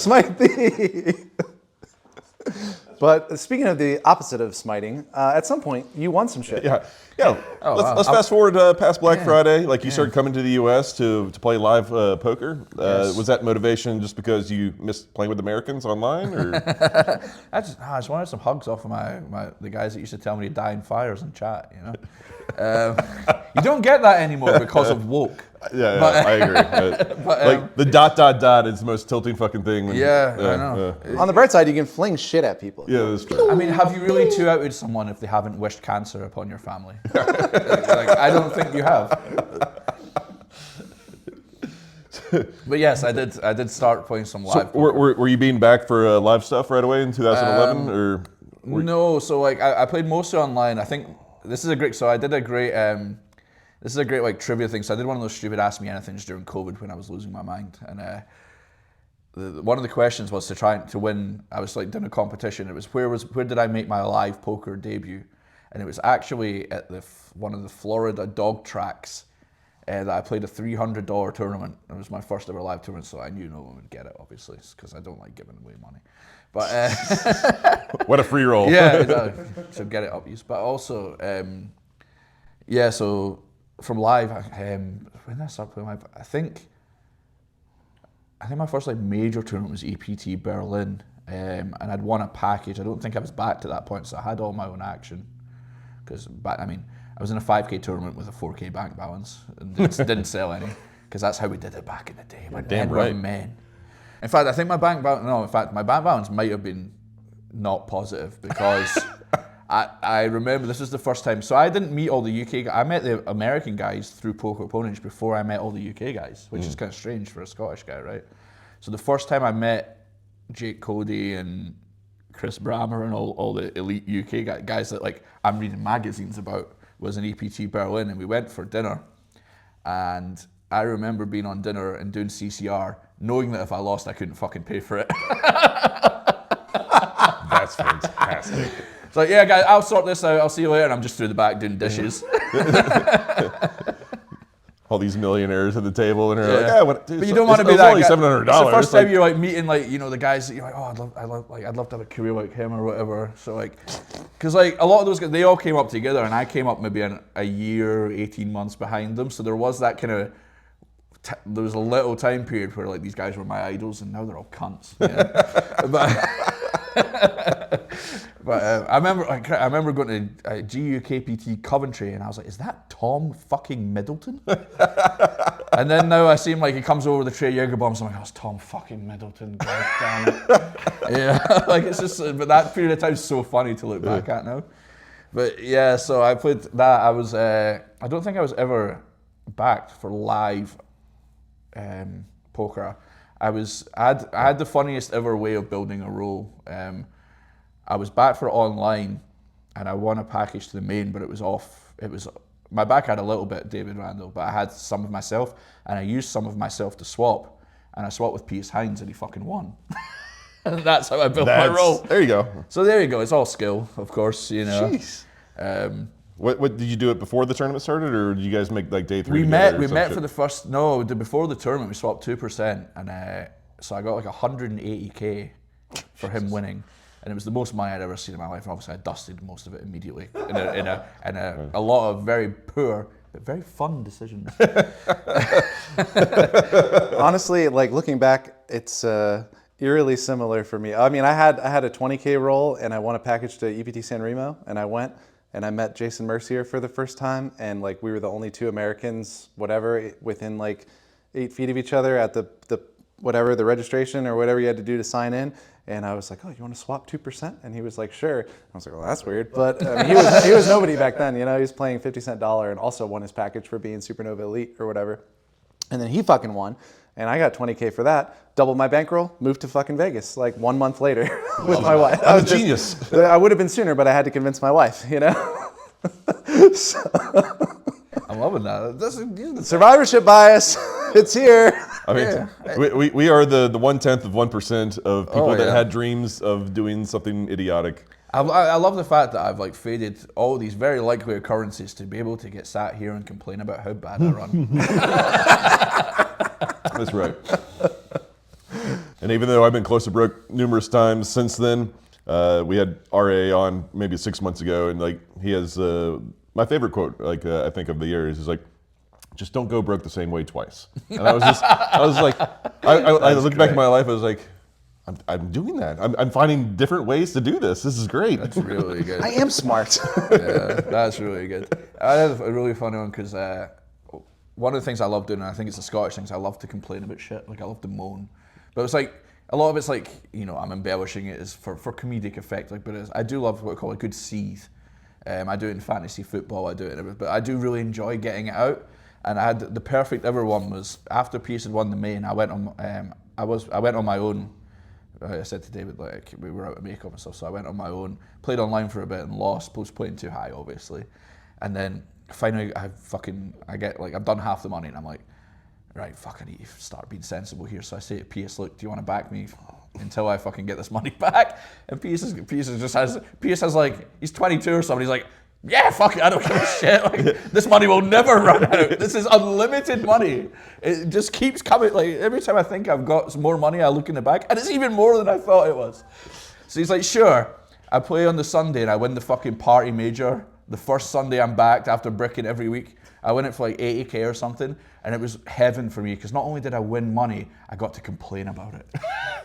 But speaking of the opposite of smiting, at some point you won some shit. Yeah. Oh, let's fast forward past Black Friday. Like you started coming to the U.S. to play live poker. Yes. Was that motivation just because you missed playing with Americans online, or? I just wanted some hugs off of the guys that used to tell me to die in fires and chat. You don't get that anymore because of woke. Yeah, I agree. Like the ... is the most tilting fucking thing. I know. On the bright side, you can fling shit at people. Yeah, that's true. I mean, have you really outed someone if they haven't wished cancer upon your family? like, I don't think you have. But yes, I did start playing some live. So were you being back for live stuff right away in 2011, or? No, so like I played mostly online. I think this is a great. So I did a great. This is a great like trivia thing. So I did one of those stupid Ask Me Anythings during COVID when I was losing my mind, and one of the questions was to try to win. I was like doing a competition. It was where did I make my live poker debut, and it was actually at one of the Florida dog tracks that I played a $300 tournament. It was my first ever live tournament, so I knew no one would get it, obviously, because I don't like giving away money. But what a free roll! Yeah, exactly. So get it up, but also so. From live, when did I start playing live? I think my first like major tournament was EPT Berlin, and I'd won a package. I don't think I was back to that point, so I had all my own action. Because I was in a 5K tournament with a 4K bank balance and didn't sell any, because that's how we did it back in the day. Damn right, man. In fact, I think my bank balance might have been not positive because. I remember this was the first time. So I didn't meet all the UK guys. I met the American guys through Poker Opponents before I met all the UK guys, which is kind of strange for a Scottish guy, right? So the first time I met Jake Cody and Chris Brammer and all the elite UK guys that like I'm reading magazines about was in EPT Berlin, and we went for dinner. And I remember being on dinner and doing CCR, knowing that if I lost, I couldn't fucking pay for it. That's fantastic. It's like, yeah, guys, I'll sort this out. I'll see you later. And I'm just through the back doing dishes. all these millionaires at the table, and they're like, "Yeah, what, dude, but you don't want to be it's that only guy. $700." It's the first time Like, you're like meeting like the guys that you're like, oh, I'd love to have a career like him or whatever. So like, because like a lot of those guys, they all came up together, and I came up maybe a year, 18 months behind them. So there was that kind of. There was a little time period where like these guys were my idols, and now they're all cunts. But I remember going to GUKPT Coventry, and I was like, "Is that Tom fucking Middleton?" And then now I see him like he comes over with a tray of Jaeger bombs. I'm like, "Oh, it's Tom fucking Middleton, god damn it!" Yeah, like it's just. But that period of time is so funny to look back at now. But yeah, so I played that. I was. I don't think I was ever backed for live poker. I had the funniest ever way of building a roll. I was back for online, and I won a package to the main, but it was off. My back had a little bit David Randall, but I had some of myself, and I used some of myself to swap, and I swapped with Piers Hines, and he fucking won. And that's how I built my roll. There you go. So there you go. It's all skill, of course. You know. Jeez. What did you do it before the tournament started, or did you guys make like day 3? We met for the first. No, before the tournament we swapped 2%, and so I got like 180k for him winning, and it was the most money I'd ever seen in my life. And obviously, I dusted most of it immediately in a lot of very poor but very fun decisions. Honestly, like looking back, it's eerily similar for me. I mean, I had a 20k roll, and I won a package to EPT San Remo, and I went. And I met Jason Mercier for the first time, and like we were the only 2 Americans, whatever, within like 8 feet of each other at the registration or whatever you had to do to sign in. And I was like, "Oh, you want to swap 2%?" And he was like, "Sure." I was like, "Well, that's weird." But he was nobody back then, you know. He was playing 50-cent dollar and also won his package for being Supernova Elite or whatever. And then he fucking won, and I got 20k for that. Doubled my bankroll, moved to fucking Vegas like 1 month later with my wife. I'm a genius. I would have been sooner, but I had to convince my wife, you know. I'm loving that. Survivorship bias, it's here. I mean, we are the 1/10 of 1% of people that yeah. had dreams of doing something idiotic. I love the fact that I've like faded all these very likely occurrences to be able to get sat here and complain about how bad I run. That's right. And even though I've been close to broke numerous times since then, we had RA on maybe 6 months ago, and like he has my favorite quote, like I think of the year is like, "Just don't go broke the same way twice." And I was like, I looked back at my life, I was like, I'm doing that. I'm finding different ways to do this. This is great. That's really good. I am smart. Yeah, that's really good. I had a really funny one because one of the things I love doing, and I think it's the Scottish things, I love to complain about shit. Like I love to moan, but it's like a lot of it's like, you know, I'm embellishing it as for comedic effect. Like, but I do love what I call a good seethe. I do it in fantasy football. I do it in everything, but I do really enjoy getting it out. And I had the perfect ever one was after Pierce had won the main. I went on. I went on my own. I said to David, like, we were out of makeup and stuff, so I went on my own, played online for a bit and lost, was playing too high, obviously. And then finally I've done half the money, and I'm like, right, fuck, I need to start being sensible here. So I say to Pierce, look, do you want to back me until I fucking get this money back? And Pierce has like, he's 22 or something, he's like, yeah, fuck it, I don't give a shit. Like, this money will never run out. This is unlimited money. It just keeps coming. Like, every time I think I've got some more money, I look in the back, and it's even more than I thought it was. So he's like, sure. I play on the Sunday, and I win the fucking party major. The first Sunday I'm backed after bricking every week. I win it for like 80k or something, and it was heaven for me, because not only did I win money, I got to complain about it.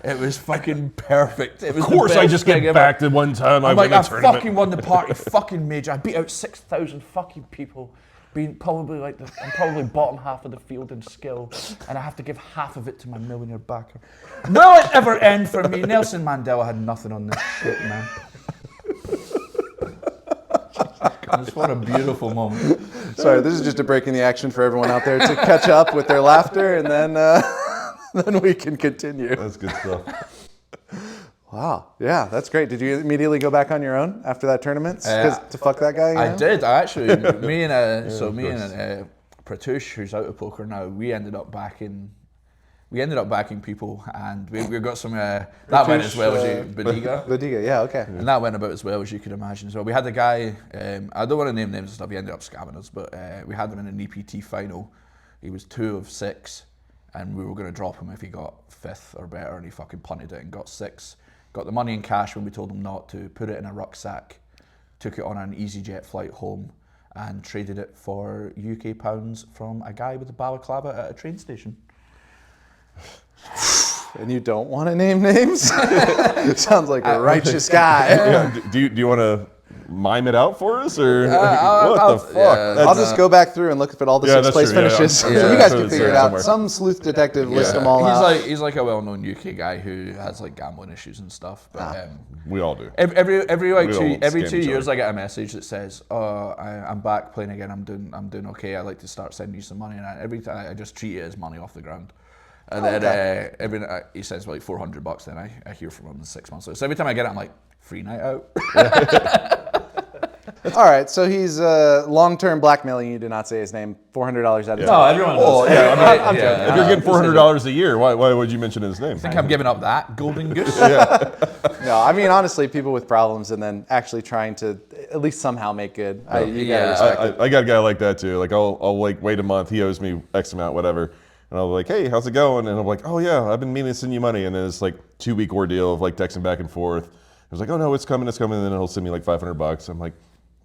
It was fucking perfect. It was Of course, I just get backed at one time. I'm like, I tournament. fucking won the party fucking major. I beat out 6,000 fucking people, being probably like I'm probably bottom half of the field in skill, and I have to give half of it to my millionaire backer. Will it ever end for me? Nelson Mandela had nothing on this shit, man. Just what a beautiful moment. Sorry, this is just a break in the action for everyone out there to catch up with their laughter, and then we can continue. That's good stuff. Wow, yeah, that's great. Did you immediately go back on your own after that tournament to fuck that guy? I did. I actually, me and Pratush, who's out of poker now, we ended up backing people, and we got some. That went as well as Badiga. Badiga, yeah, okay. And that went about as well as you could imagine. So we had the guy. I don't want to name names and stuff. He ended up scamming us, but we had him in an EPT final. he was 2 of 6, and we were going to drop him if he got 5th or better, and he fucking punted it and got 6. Got the money in cash when we told him not to, put it in a rucksack, took it on an EasyJet flight home, and traded it for UK pounds from a guy with a balaclava at a train station. And you don't want to name names? Sounds like a righteous guy. Yeah. Do you want to mime it out for us, or what the fuck? yeah. I'll just go back through and look at all the Yeah, 6th that's place true, yeah. finishes. Yeah, You guys so can it's figure it there out. somewhere. Some sleuth detective list them all out. He's like a well-known UK guy who has like gambling issues and stuff. But We all do. every like We two, all every scam 2 each years, other. I get a message that says, "Oh, I'm back playing again. I'm doing okay. I'd like to start sending you some money." And every time I just treat it as money off the ground. And then he sends me like $400. Then I hear from him in 6 months. So every time I get it, I'm like, free night out. All right, so he's long-term blackmailing you. Did not say his name. $400 out of No, everyone knows. Oh, yeah, I mean, Yeah, if you're getting $400 a year, why would you mention his name? I think I'm giving up that golden goose. No, I mean honestly, people with problems and then actually trying to at least somehow make good. You gotta respect it. I got a guy like that too. Like I'll like wait a month. He owes me X amount, whatever. And I'll be like, hey, how's it going? And I'm like, oh yeah, I've been meaning to send you money. And then it's like 2-week ordeal of like texting back and forth. I was like, oh no, it's coming. And then he'll send me like $500. I'm like,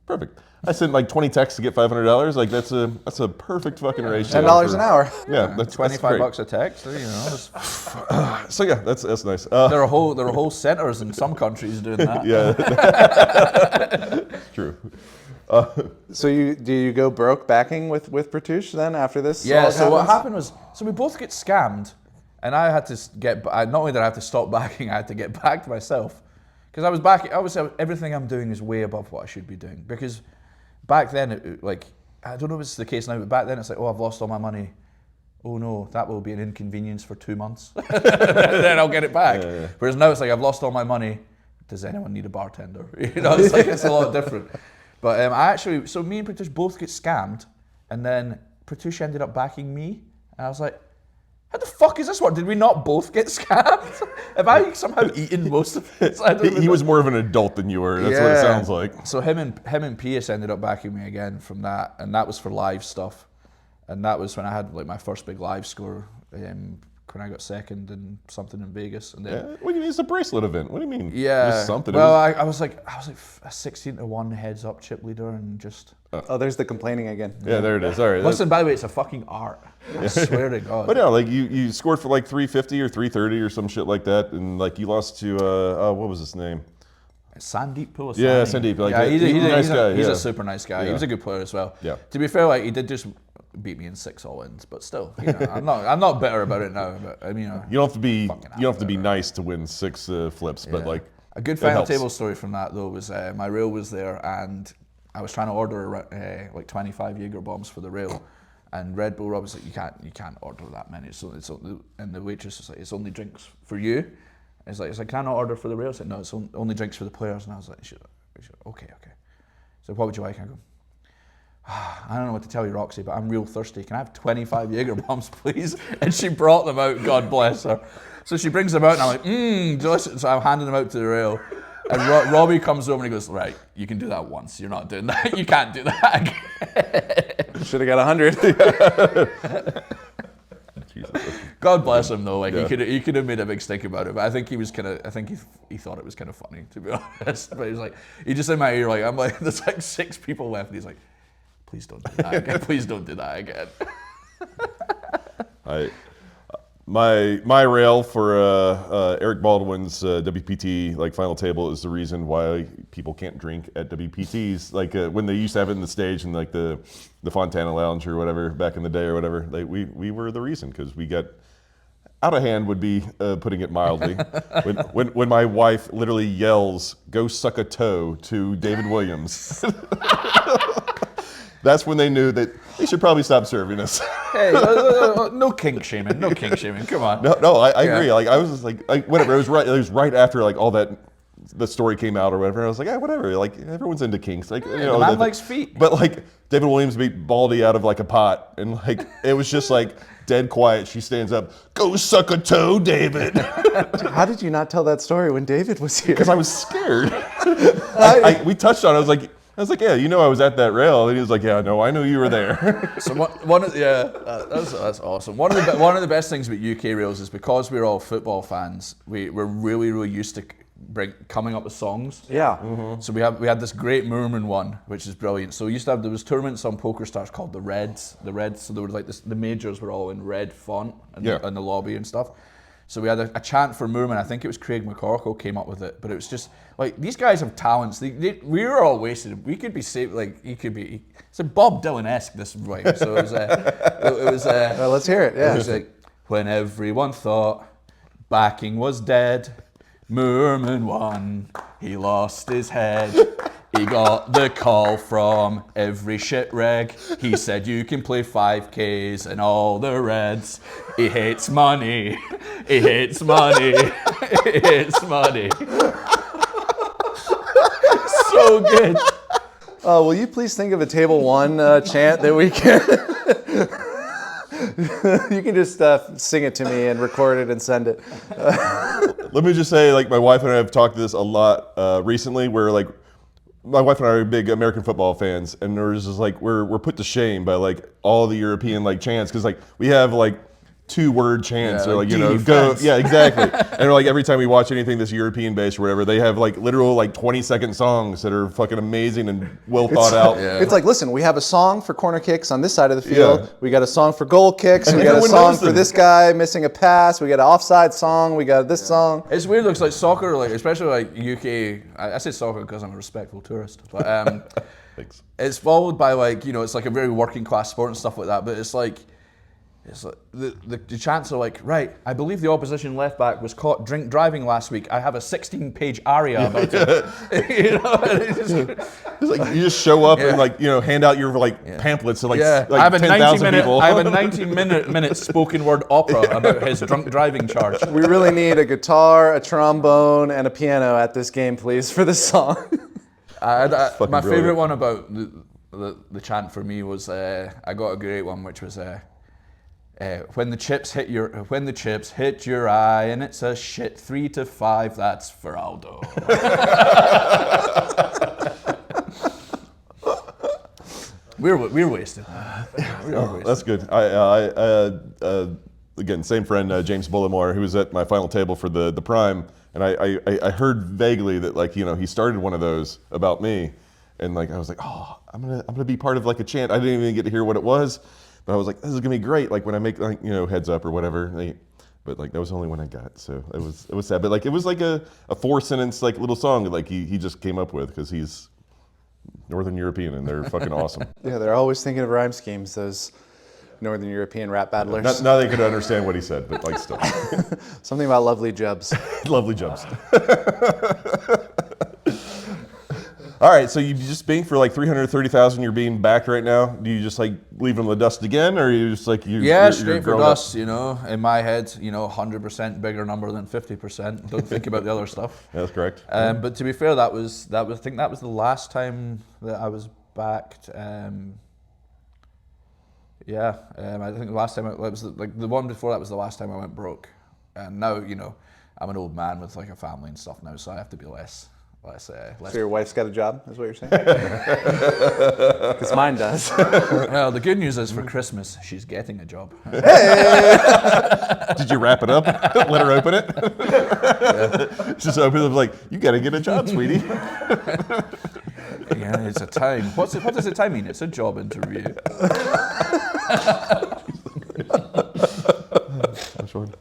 perfect. I sent like 20 texts to get $500. Like that's a perfect fucking ratio. $10 an hour. Yeah, that's $25 a text. You know, So yeah, that's nice. there are whole centers in some countries doing that. Yeah, true. So do you go broke backing with Bertouche then after this? Yeah, all so what happens? happened was, we both get scammed, and I had to not only did I have to stop backing, I had to get backed myself. Because I was backing, everything I'm doing is way above what I should be doing. Because back then, I don't know if it's the case now, but back then it's like, oh, I've lost all my money. Oh no, that will be an inconvenience for 2 months. Then I'll get it back. Yeah. Whereas now it's like, I've lost all my money. Does anyone need a bartender? You know, it's like, it's a lot different. But so me and Bertouche both get scammed, and then Bertouche ended up backing me, and I was like, how the fuck is this work? Did we not both get scammed? Have I somehow eaten most of it? He was more of an adult than you were. That's what it sounds like. So him and Pius ended up backing me again from that, and that was for live stuff, and that was when I had like my first big live score. When I got second in something in Vegas, and then What do you mean? It's a bracelet event. What do you mean? yeah, Just something. Well, I was like a 16-1 heads up chip leader, and just Oh, there's the complaining again. yeah, there it is. All right. listen. By the way, it's a fucking art. I swear to God. But yeah, like you scored for like 350 or 330 or some shit like that, and like you lost to what was his name? Sandeep Pulasani. Yeah, Sandeep. Like, yeah, he's a nice guy. He's yeah. a super nice guy. He was a good player as well. Yeah. To be fair, like he did just beat me in 6 all-ins, but still, you know, I'm not bitter about it now. But I mean, You don't have to be nice to win 6 flips, but like a good final table story from that though was my rail was there, and I was trying to order like 25 Jaeger bombs for the rail, and Red Bull Rob was like, you can't order that many. So and the waitress was like, it's only drinks for you. It's like, can I not order for the rail? I said, no, it's only drinks for the players. And I was like, okay. So what would you like? I go, I don't know what to tell you, Roxy, but I'm real thirsty. Can I have 25 Jaeger bombs, please? And she brought them out, God bless her. So she brings them out, and I'm like, delicious. So I'm handing them out to the rail. And Robbie comes over and he goes, right, you can do that once. You're not doing that. You can't do that again. Should have got 100. God bless him though. Like he could have made a big stink about it, but I think he was he thought it was kind of funny, to be honest. But he's like, he just in my ear, like I'm like, there's like 6 people left, and he's like, please don't do that again. Please don't do that again. My rail for Eric Baldwin's WPT like final table is the reason why people can't drink at WPTs. Like when they used to have it in the stage in like the Fontana Lounge or whatever back in the day or whatever. Like we were the reason, because we got out of hand, would be putting it mildly. when my wife literally yells, "Go suck a toe" to David Williams. That's when they knew that they should probably stop serving us. Hey, no kink shaming. No kink shaming. Come on. No, I agree. Like I was just like whatever. It was right after like all that the story came out or whatever. And I was like, whatever. Like everyone's into kinks. Like the man likes feet. But like David Williams beat Baldy out of like a pot, and like it was just like dead quiet. She stands up, "Go suck a toe, David." How did you not tell that story when David was here? Because I was scared. We touched on it. I was like, I was like, yeah, you know, I was at that rail, and he was like, yeah, no, I knew you were there. So that's awesome. One of the best things about UK rails is because we're all football fans. We're really used to coming up with songs. Yeah. So we had this great Moorman one, which is brilliant. So there was tournaments on PokerStars called the Reds. So there was like the majors were all in red font in the lobby and stuff. So we had a chant for Moorman. I think it was Craig McCorkle came up with it, but it was just like these guys have talents. We were all wasted. We could be saved. Like he could be. It's a Bob Dylan-esque this rhyme. So it was. Well, let's hear it. Yeah. It was like when everyone thought backing was dead, Moorman won. He lost his head. He got the call from every shit reg. He said you can play 5Ks and all the reds. He hates money. He hates money. He hates money. So good. Will you please think of a table one chant that we can? You can just sing it to me and record it and send it. Let me just say, like, my wife and I have talked this a lot recently, where, like, my wife and I are big American football fans, and there's just, like, we're put to shame by, like, all the European, like, chants, because, like, we have, like, 2-word chants, or like, you know, go, yeah, exactly. And like every time we watch anything that's European based or whatever, they have like literal like 20-second songs that are fucking amazing and well thought out. It's like, listen, we have a song for corner kicks on this side of the field. Yeah. We got a song for goal kicks. And We got a everyone song knows for them. this guy missing a pass. We got an offside song. We got this song. It's weird. Looks like soccer, like especially like UK. I say soccer because I'm a respectful tourist, but Thanks. it's followed by like, you know, it's like a very working class sport and stuff like that. But it's like the chants are like, right, I believe the opposition left back was caught drink driving last week. I have a 16-page aria about it. You know, It's like you just show up and like, you know, hand out your like pamphlets to like, I like have a 10,000 people. I have a 90-minute spoken word opera about his drunk driving charge. We really need a guitar, a trombone, and a piano at this game, please, for this song. My brilliant. favorite one about the chant for me was I got a great one, which was when the chips hit your eye and it's a shit 3 to 5, that's Firaldo. We're wasted. That's good. Again, same friend, James Bullimore, who was at my final table for the Prime, and I heard vaguely that, like, you know, he started one of those about me, and like I was like, oh, I'm gonna be part of like a chant. I didn't even get to hear what it was, but I was like, this is gonna be great. Like when I make, like, you know, heads up or whatever. But like that was the only one I got, so it was sad. But like it was like a 4-sentence like little song that like he just came up with because he's Northern European and they're fucking awesome. Yeah, they're always thinking of rhyme schemes, those Northern European rap battlers. Now they could understand what he said, but like still. Something about lovely jubs. Lovely jumps. All right, so you just banked for like 330,000. You're being backed right now. Do you just like leave them the dust again, or are you just like you're Straight for grown up? dust. You know, in my head, you know, 100% bigger number than 50%. Don't think about the other stuff. Yeah, that's correct. But to be fair, that was I think that was the last time that I was backed. I think the last time it was like the one before that was the last time I went broke. And now, you know, I'm an old man with like a family and stuff now, so I have to be less. So your wife's got a job, is what you're saying? Because mine does. Well, the good news is for Christmas, she's getting a job. Did you wrap it up? Let her open it? Yeah. Just open it like, you got to get a job, sweetie. Yeah, it's a time. What does a time mean? It's a job interview.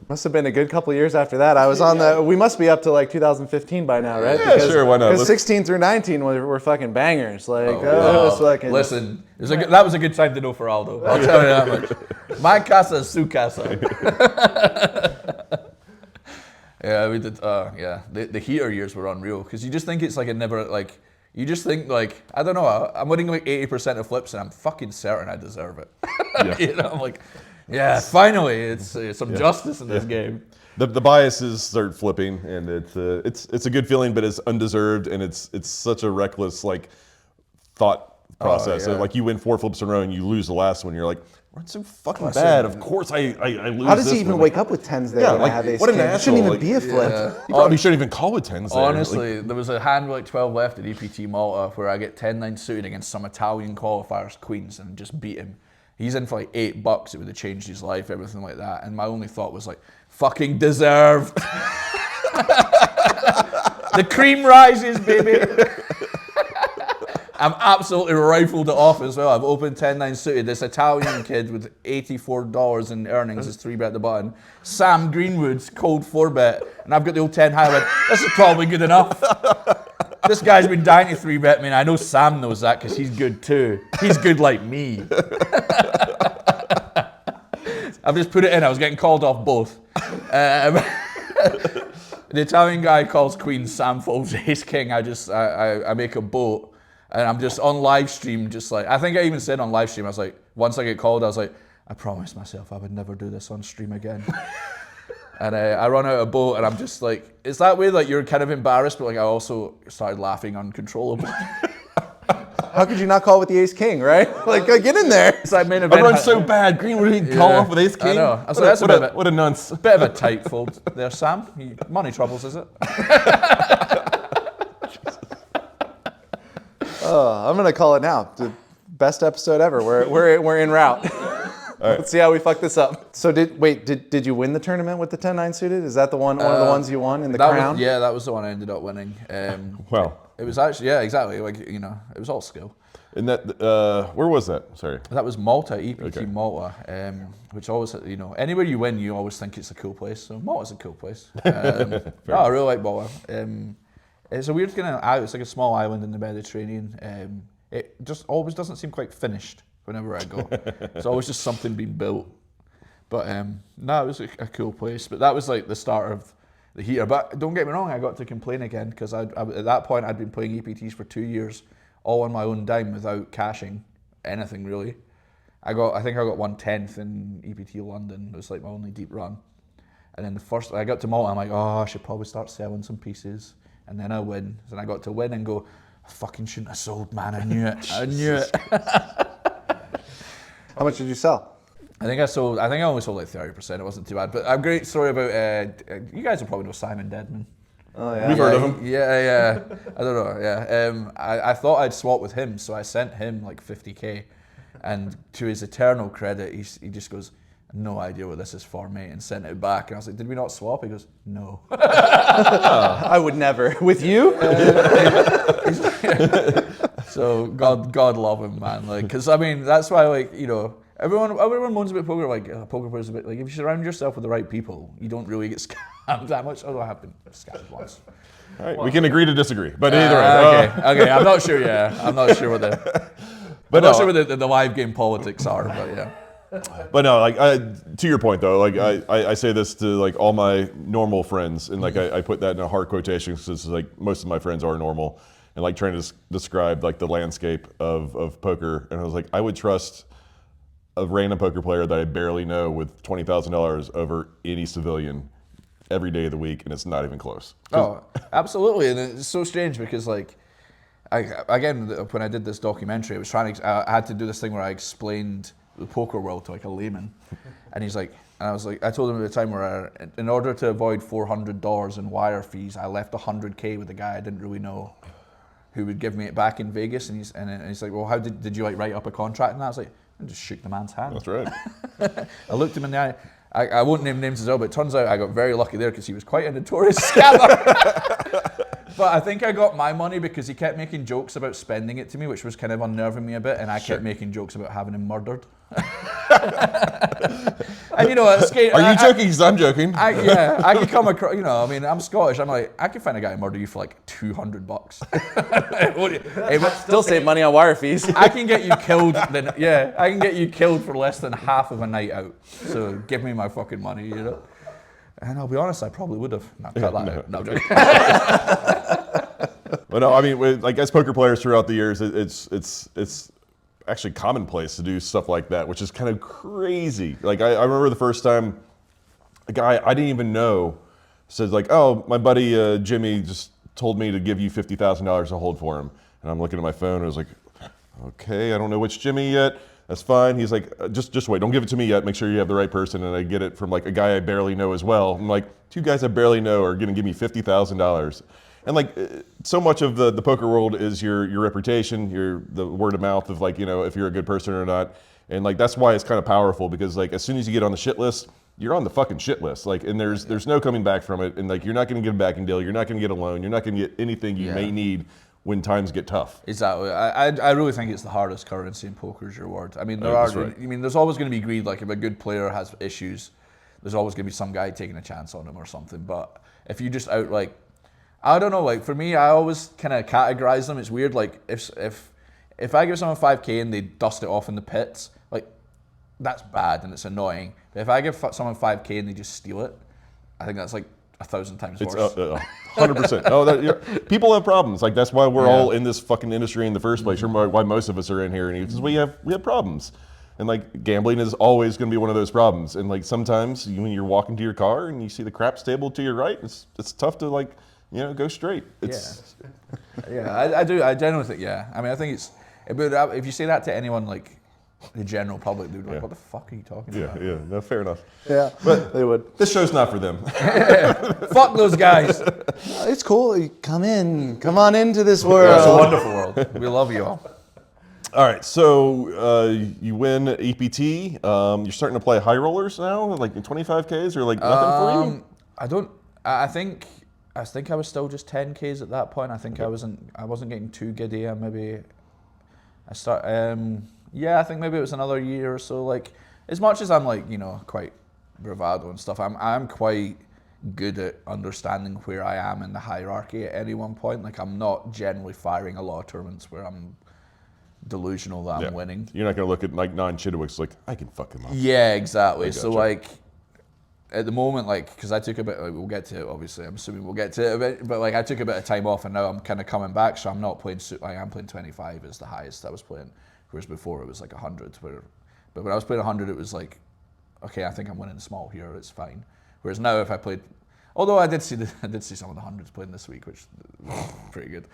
Must have been a good couple years after that. I was on we must be up to like 2015 by now, right? Yeah, sure, why not? Because 16 through 19 were fucking bangers. Like, it was fucking... Listen, that was a good time to know Firaldo. I'll tell you that much. My casa is su casa. Yeah, we did. The heater years were unreal because you just think it's like a never like. You just think like, I don't know, I'm winning like 80% of flips and I'm fucking certain I deserve it. Yeah. You know, I'm like, yeah, finally, it's some justice in this game. The biases start flipping, and it's a good feeling, but it's undeserved, and it's such a reckless like thought process. yeah. Like you win 4 flips in a row and you lose the last one, you're like, Run so fucking bad. Of course I lose. How does this he even one. wake up with 10s there? Yeah, when I like, have ace what an king? It asshole, shouldn't even like- be a flip. You probably shouldn't even call with 10s there. Honestly, there was a hand with like 12 left at EPT Malta where I get 10-9 suited against some Italian qualifiers, queens, and just beat him. He's in for like $8. It would have changed his life, everything like that. And my only thought was like, fucking deserved. The cream rises, baby. I'm absolutely rifled it off as well. I've opened 10-9 suited. This Italian kid with $84 in earnings is 3-bet at the button. Sam Greenwood's cold 4-bet. And I've got the old 10 high. I went, this is probably good enough. This guy's been dying to 3-bet me. And I know Sam knows that because he's good too. He's good like me. I've just put it in. I was getting called off both. The Italian guy calls queen, Sam folds ace king. I make a boat. And I'm just on live stream, just like, I think I even said on live stream, I was like, once I get called, I was like, I promised myself I would never do this on stream again. And I run out of boat and I'm just like, it's that way like you're kind of embarrassed, but like I also started laughing uncontrollably. How could you not call with the ace king, right? Like, get in there. It's like main I event. run so bad. Greenwood didn't call off with ace king. I know. I was What, like, that's what, a bit what a nonce. bit of a tight fold there, Sam. Money troubles, is it? I'm gonna call it now. The best episode ever. We're en route. Let's see how we fuck this up. So did you win the tournament with the 10-9 suited? Is that the one of the ones you won in the crown? That was the one I ended up winning. Wow. It was actually, yeah, exactly. Like, it was all skill. And that, where was that? Sorry. That was Malta, EPT Okay. Malta, which always, anywhere you win, you always think it's a cool place. So Malta's a cool place. I really like Malta. It's a weird kind of, it's like a small island in the Mediterranean. It just always doesn't seem quite finished whenever I go. It's always just something being built. But no, it was a cool place. But that was like the start of the heater. But don't get me wrong, I got to complain again because at that point I'd been playing EPTs for 2 years, all on my own dime without cashing anything really. I think I got 1/10 in EPT London. It was like my only deep run. And then I got to Malta, I'm like, oh, I should probably start selling some pieces. And then I win. And I got to win and go, I fucking shouldn't have sold, man. I knew it. I knew it. How much did you sell? I think I only sold like 30%. It wasn't too bad. But a great story about, you guys will probably know Simon Dedman. Oh yeah. We've heard of him. Yeah. I don't know. Yeah. I thought I'd swap with him, so I sent him like 50K. And to his eternal credit, he just goes, no idea what this is for, mate, and sent it back. And I was like, did we not swap? He goes, no. I would never. With you? So God love him, man. Like, because I mean, that's why, like, everyone moans about poker. Like, poker players a bit. Like, if you surround yourself with the right people, you don't really get scammed that much. Although I have been scammed once. All right, we can agree to disagree, but either way. Okay. I'm not sure. Yeah, I'm not sure what the live game politics are. But yeah. But no, like to your point though, like I say this to like all my normal friends, and like I put that in a hard quotation because like most of my friends are normal, and like trying to describe like the landscape of poker, and I was like, I would trust a random poker player that I barely know with $20,000 over any civilian every day of the week, and it's not even close. Oh, absolutely, and it's so strange because like, when I did this documentary, I had to do this thing where I explained the poker world to like a layman, and I told him at the time where in order to avoid $400 in wire fees, I left 100K with a guy I didn't really know, who would give me it back in Vegas, and he's like, well, how did you like write up a contract? And I was like, I just shook the man's hand. That's right. I looked him in the eye. I won't name names as well, but it turns out I got very lucky there because he was quite a notorious scammer. But I think I got my money because he kept making jokes about spending it to me, which was kind of unnerving me a bit, and I kept making jokes about having him murdered. And it's scary. Are you joking? Because I'm joking. I could come across, I'm Scottish. I'm like, I could find a guy and murder you for like $200. Still save money on wire fees. I can get you killed. I can get you killed for less than half of a night out. So give me my fucking money, And I'll be honest, I probably would have. No, cut that out. No, I'm joking. But no, I mean, like as poker players throughout the years, it's actually commonplace to do stuff like that, which is kind of crazy. Like I remember the first time a guy I didn't even know said like, oh, my buddy Jimmy just told me to give you $50,000 to hold for him. And I'm looking at my phone and I was like, okay, I don't know which Jimmy yet. That's fine. He's like, just wait. Don't give it to me yet. Make sure you have the right person. And I get it from like a guy I barely know as well. I'm like, 2 guys I barely know are going to give me $50,000. And like, so much of the poker world is your reputation, the word of mouth of like, if you're a good person or not. And like, that's why it's kind of powerful, because like, as soon as you get on the shit list, you're on the fucking shit list. Like, and there's no coming back from it. And like, you're not going to get a backing deal. You're not going to get a loan. You're not going to get anything you may need when times get tough. Exactly. I really think it's the hardest currency in poker is your word. I mean, there's always going to be greed. Like, if a good player has issues, there's always going to be some guy taking a chance on him or something. But if you just I don't know, like for me, I always kind of categorize them. It's weird, like if I give someone 5K and they dust it off in the pits, like that's bad and it's annoying. But if I give someone 5K and they just steal it, I think that's like 1,000 times worse. It's 100%. Oh, people have problems. Like that's why we're all in this fucking industry in the first place. Why most of us are in here, and because we have problems. And like gambling is always going to be one of those problems. And like sometimes when you're walking to your car and you see the craps table to your right, it's tough to like, go straight. I do. I genuinely think, I mean, I think but if you say that to anyone, like the general public, they'd be like, what the fuck are you talking about? Yeah, no, fair enough. Yeah, but they would. This show's not for them. Fuck those guys. It's cool. You come on into this world. It's a wonderful world. We love you all. All right, so you win EPT. You're starting to play high rollers now, like in 25Ks, or like nothing for you? I think I was still just 10Ks at that point. I think I wasn't getting too giddy. I think maybe it was another year or so. Like, as much as I'm like, quite bravado and stuff, I'm quite good at understanding where I am in the hierarchy at any one point. Like, I'm not generally firing a lot of tournaments where I'm delusional that I'm winning. You're not going to look at like non-Chidwick's like, I can fuck him up. Yeah, exactly. So like, at the moment, like, because I took a bit, we'll get to it, obviously, I'm assuming we'll get to it a bit, but like I took a bit of time off and now I'm kind of coming back, so I'm not playing, I'm playing 25 is the highest I was playing, whereas before it was like 100, but when I was playing 100 it was like, okay, I think I'm winning small here, it's fine. Whereas now if I played, although I did see some of the hundreds playing this week, which was pretty good,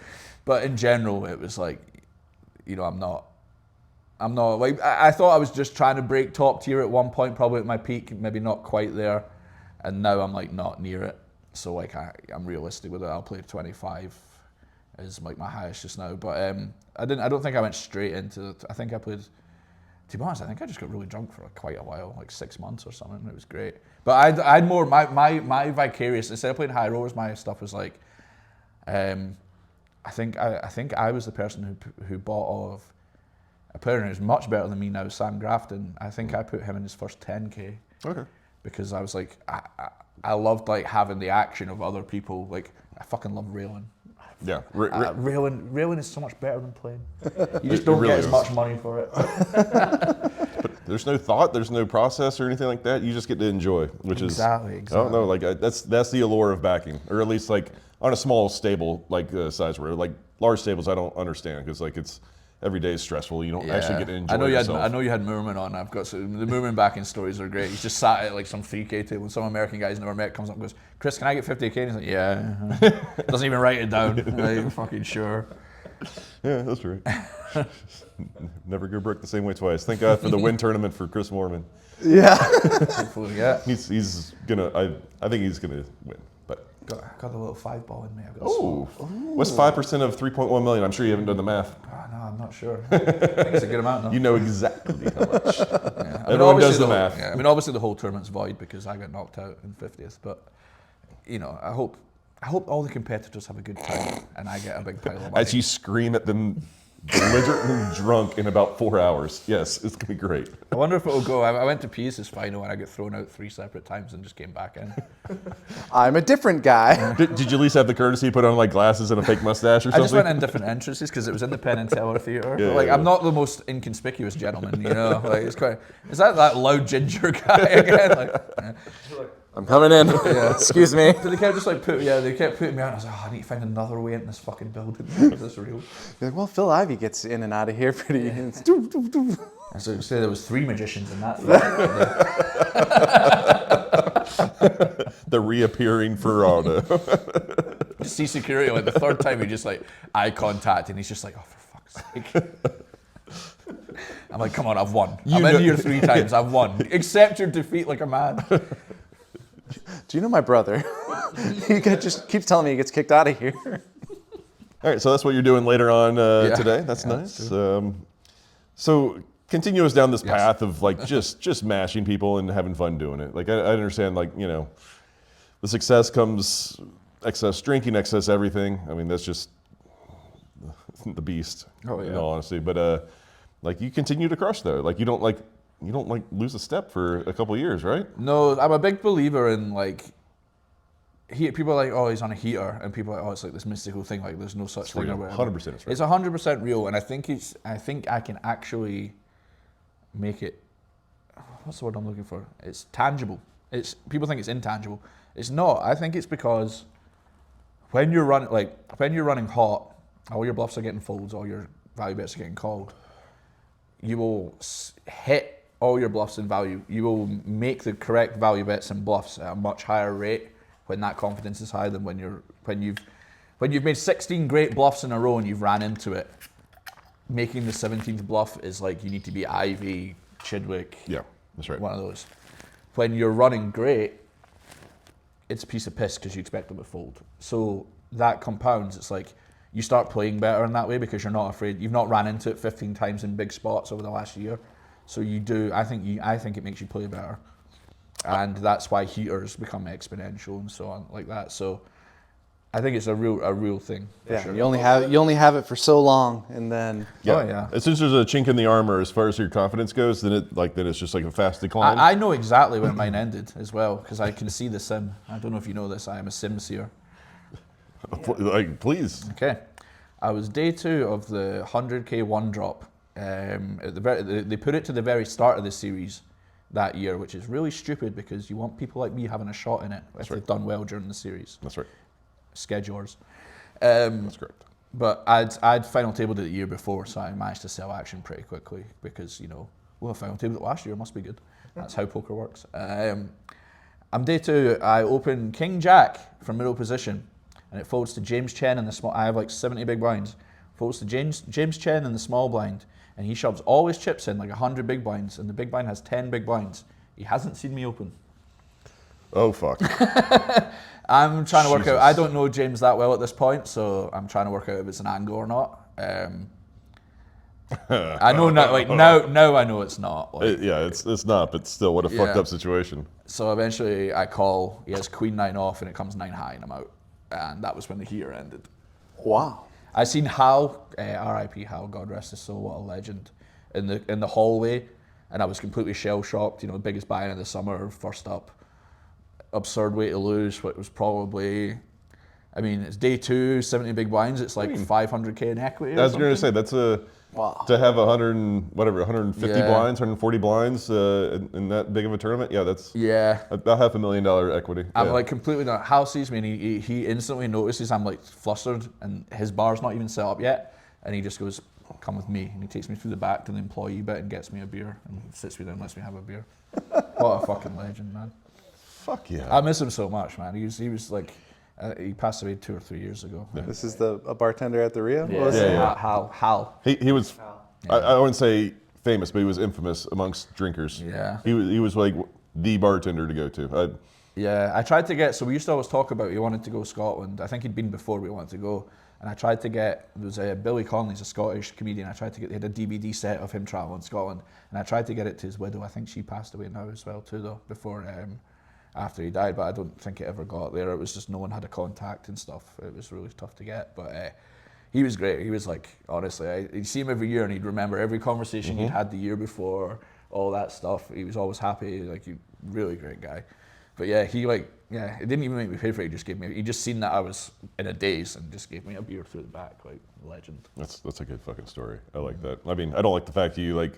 but in general it was like, I'm not like, I thought I was just trying to break top tier at one point, probably at my peak, maybe not quite there, and now I'm like not near it. So like I'm realistic with it. I'll play 25 as like my highest just now, but I don't think I went straight into it. I think I played, to be honest, I think I just got really drunk for quite a while, like 6 months or something. It was great, but I'd more my vicarious, instead of playing high rollers, my stuff was like, I think I was the person who bought all of a player who's much better than me now, Sam Grafton. I think I put him in his first 10K. Okay. Because I was like, I loved like having the action of other people. Like, I fucking love railing. Yeah. Railing is so much better than playing. You just don't get as much money for it. But there's no thought, there's no process or anything like that. You just get to enjoy, which exactly. I don't know, like that's the allure of backing, or at least like on a small stable like size where like large stables I don't understand, because like it's every day is stressful. You don't actually get to enjoy yourself. I know you had Moorman on. I've got the Moorman backing stories are great. He's just sat at like some 3K table, and some American guy he's never met comes up and goes, "Chris, can I get 50K?" And he's like, "Yeah." Doesn't even write it down. Like, fucking sure. Yeah, that's right. Never go broke the same way twice. Thank God for the win tournament for Chris Moorman. Yeah. Hopefully, yeah. He's gonna. I think he's gonna win. But got the little 5 ball in me. Oh, what's 5% of 3.1 million? I'm sure you haven't done the math. No, I'm not sure. I think it's a good amount. No? You know exactly how much. Yeah. Everyone does the math. I mean, obviously the whole tournament's void because I got knocked out in 50th. But I hope all the competitors have a good time and I get a big pile of money. As you scream at them, belligerently drunk in about 4 hours. Yes, it's gonna be great. I wonder if it'll go. I went to Pius's final and I got thrown out 3 separate times and just came back in. I'm a different guy. Did you at least have the courtesy to put on like glasses and a fake mustache or something? I just went in different entrances because it was in the Penn and Teller Theatre. Yeah, I'm not the most inconspicuous gentleman, Like it's quite. Is that loud ginger guy again? I'm coming in. Yeah. Excuse me. So they kept just like they kept putting me out. I was like, I need to find another way into this fucking building. Is this real? You're like, well, Phil Ivey gets in and out of here pretty. And so you say there was 3 magicians in that theater. The reappearing Firaldo. Just see security like the 3rd time he just like eye contact and he's just like, oh, for fuck's sake. I'm like, come on, I've won. I'm in here 3 times, I've won. Accept your defeat like a man. Do you know my brother? Just keeps telling me he gets kicked out of here. All right, so that's what you're doing later on today. That's nice. So continue us down this path of like just mashing people and having fun doing it. Like I understand, like, you know, the success comes excess drinking, excess everything. I mean, that's just the beast. Oh, yeah. In all honesty, but like you continue to crush though. Like you don't lose a step for a couple of years, right? No, I'm a big believer in like. People are like, oh, he's on a heater, and people are like, oh, it's like this mystical thing. Like, there's no such thing. Real. Or whatever. 100% it's real. It's 100% real, and I think I can actually make it. What's the word I'm looking for? It's tangible. People think it's intangible. It's not. I think it's because when you're running hot, all your bluffs are getting folds, all your value bets are getting called. You will hit all your bluffs in value. You will make the correct value bets and bluffs at a much higher rate when that confidence is high than when you've made 16 great bluffs in a row and you've ran into it. Making the 17th bluff is like you need to be Ivy, Chidwick. Yeah, that's right. One of those. When you're running great, it's a piece of piss because you expect them to fold. So that compounds. It's like you start playing better in that way because you're not afraid. You've not ran into it 15 times in big spots over the last year. So you do. I think it makes you play better. And that's why heaters become exponential and so on like that. So I think it's a real thing. Yeah, sure. you only have it for so long, and then Yeah. Oh, yeah. As soon as there's a chink in the armor, as far as your confidence goes, then it's just like a fast decline. I know exactly when mine ended as well because I can see the sim. I don't know if you know this. I am a sim seer. Like, please. Okay, I was day 2 of the 100k one drop. They put it to the very start of the series that year, which is really stupid because you want people like me having a shot in it if they've done well during the series. That's right. Schedulers. That's correct. But I'd final tabled it the year before, so I managed to sell action pretty quickly because, you know, well, I final tabled it last year, must be good. That's how poker works. I'm day 2, I open King Jack from middle position, and it folds to James Chen in the small. I have like 70 big blinds. Folds to James Chen in the small blind, and he shoves all his chips in, like 100 big blinds, and the big blind has 10 big blinds. He hasn't seen me open. Oh, fuck. I'm trying to work out. Jesus. I don't know James that well at this point, so I'm trying to work out if it's an angle or not. I know now. Like now, I know it's not. Like, It's not, but still, what a fucked up situation. so eventually, I call. He has Queen 9 off, and it comes 9 high, and I'm out. And that was when the heater ended. wow. I seen Hal, R.I.P. Hal, God rest his soul, what a legend, in the hallway, and I was completely shell shocked. You know, biggest buy-in of the summer, first up, absurd way to lose. What was probably, I mean, it's day 2, 70 big blinds. It's like 500k in equity. I was going to say that's to have 150 Yeah. blinds, 140 blinds in that big of a tournament. Yeah, that's about $500,000 equity. I'm Yeah. like completely not. Hal sees me and he instantly notices I'm like flustered and his bar's not even set up yet, and he just goes, "Come with me," and he takes me through the back to the employee bit and gets me a beer and sits me down and lets me have a beer. What a fucking legend, man! Fuck yeah. I miss him so much, man. He was like, he passed away 2 or 3 years ago. This is a bartender at the Rio? Yeah, What was it? Hal. He was, I wouldn't say famous, but he was infamous amongst drinkers. Yeah. He was like the bartender to go to. Yeah, I tried to get, so we used to always talk about he wanted to go to Scotland. I think he'd been before we wanted to go. And I tried to get, there was Billy Connolly's a Scottish comedian. I tried to get, they had a DVD set of him traveling Scotland. And I tried to get it to his widow. I think she passed away now as well too though, before, after he died. But I don't think it ever got there. It was just no one had a contact and stuff. It was really tough to get. But he was great. He was like, honestly, you'd see him every year and he'd remember every conversation he'd had the year before, all that stuff. He was always happy, like, really great guy. But yeah, it didn't even make me pay for it. He just seen that I was in a daze and just gave me a beer through the back, like, legend. That's a good fucking story. I like that. I mean, I don't like the fact you like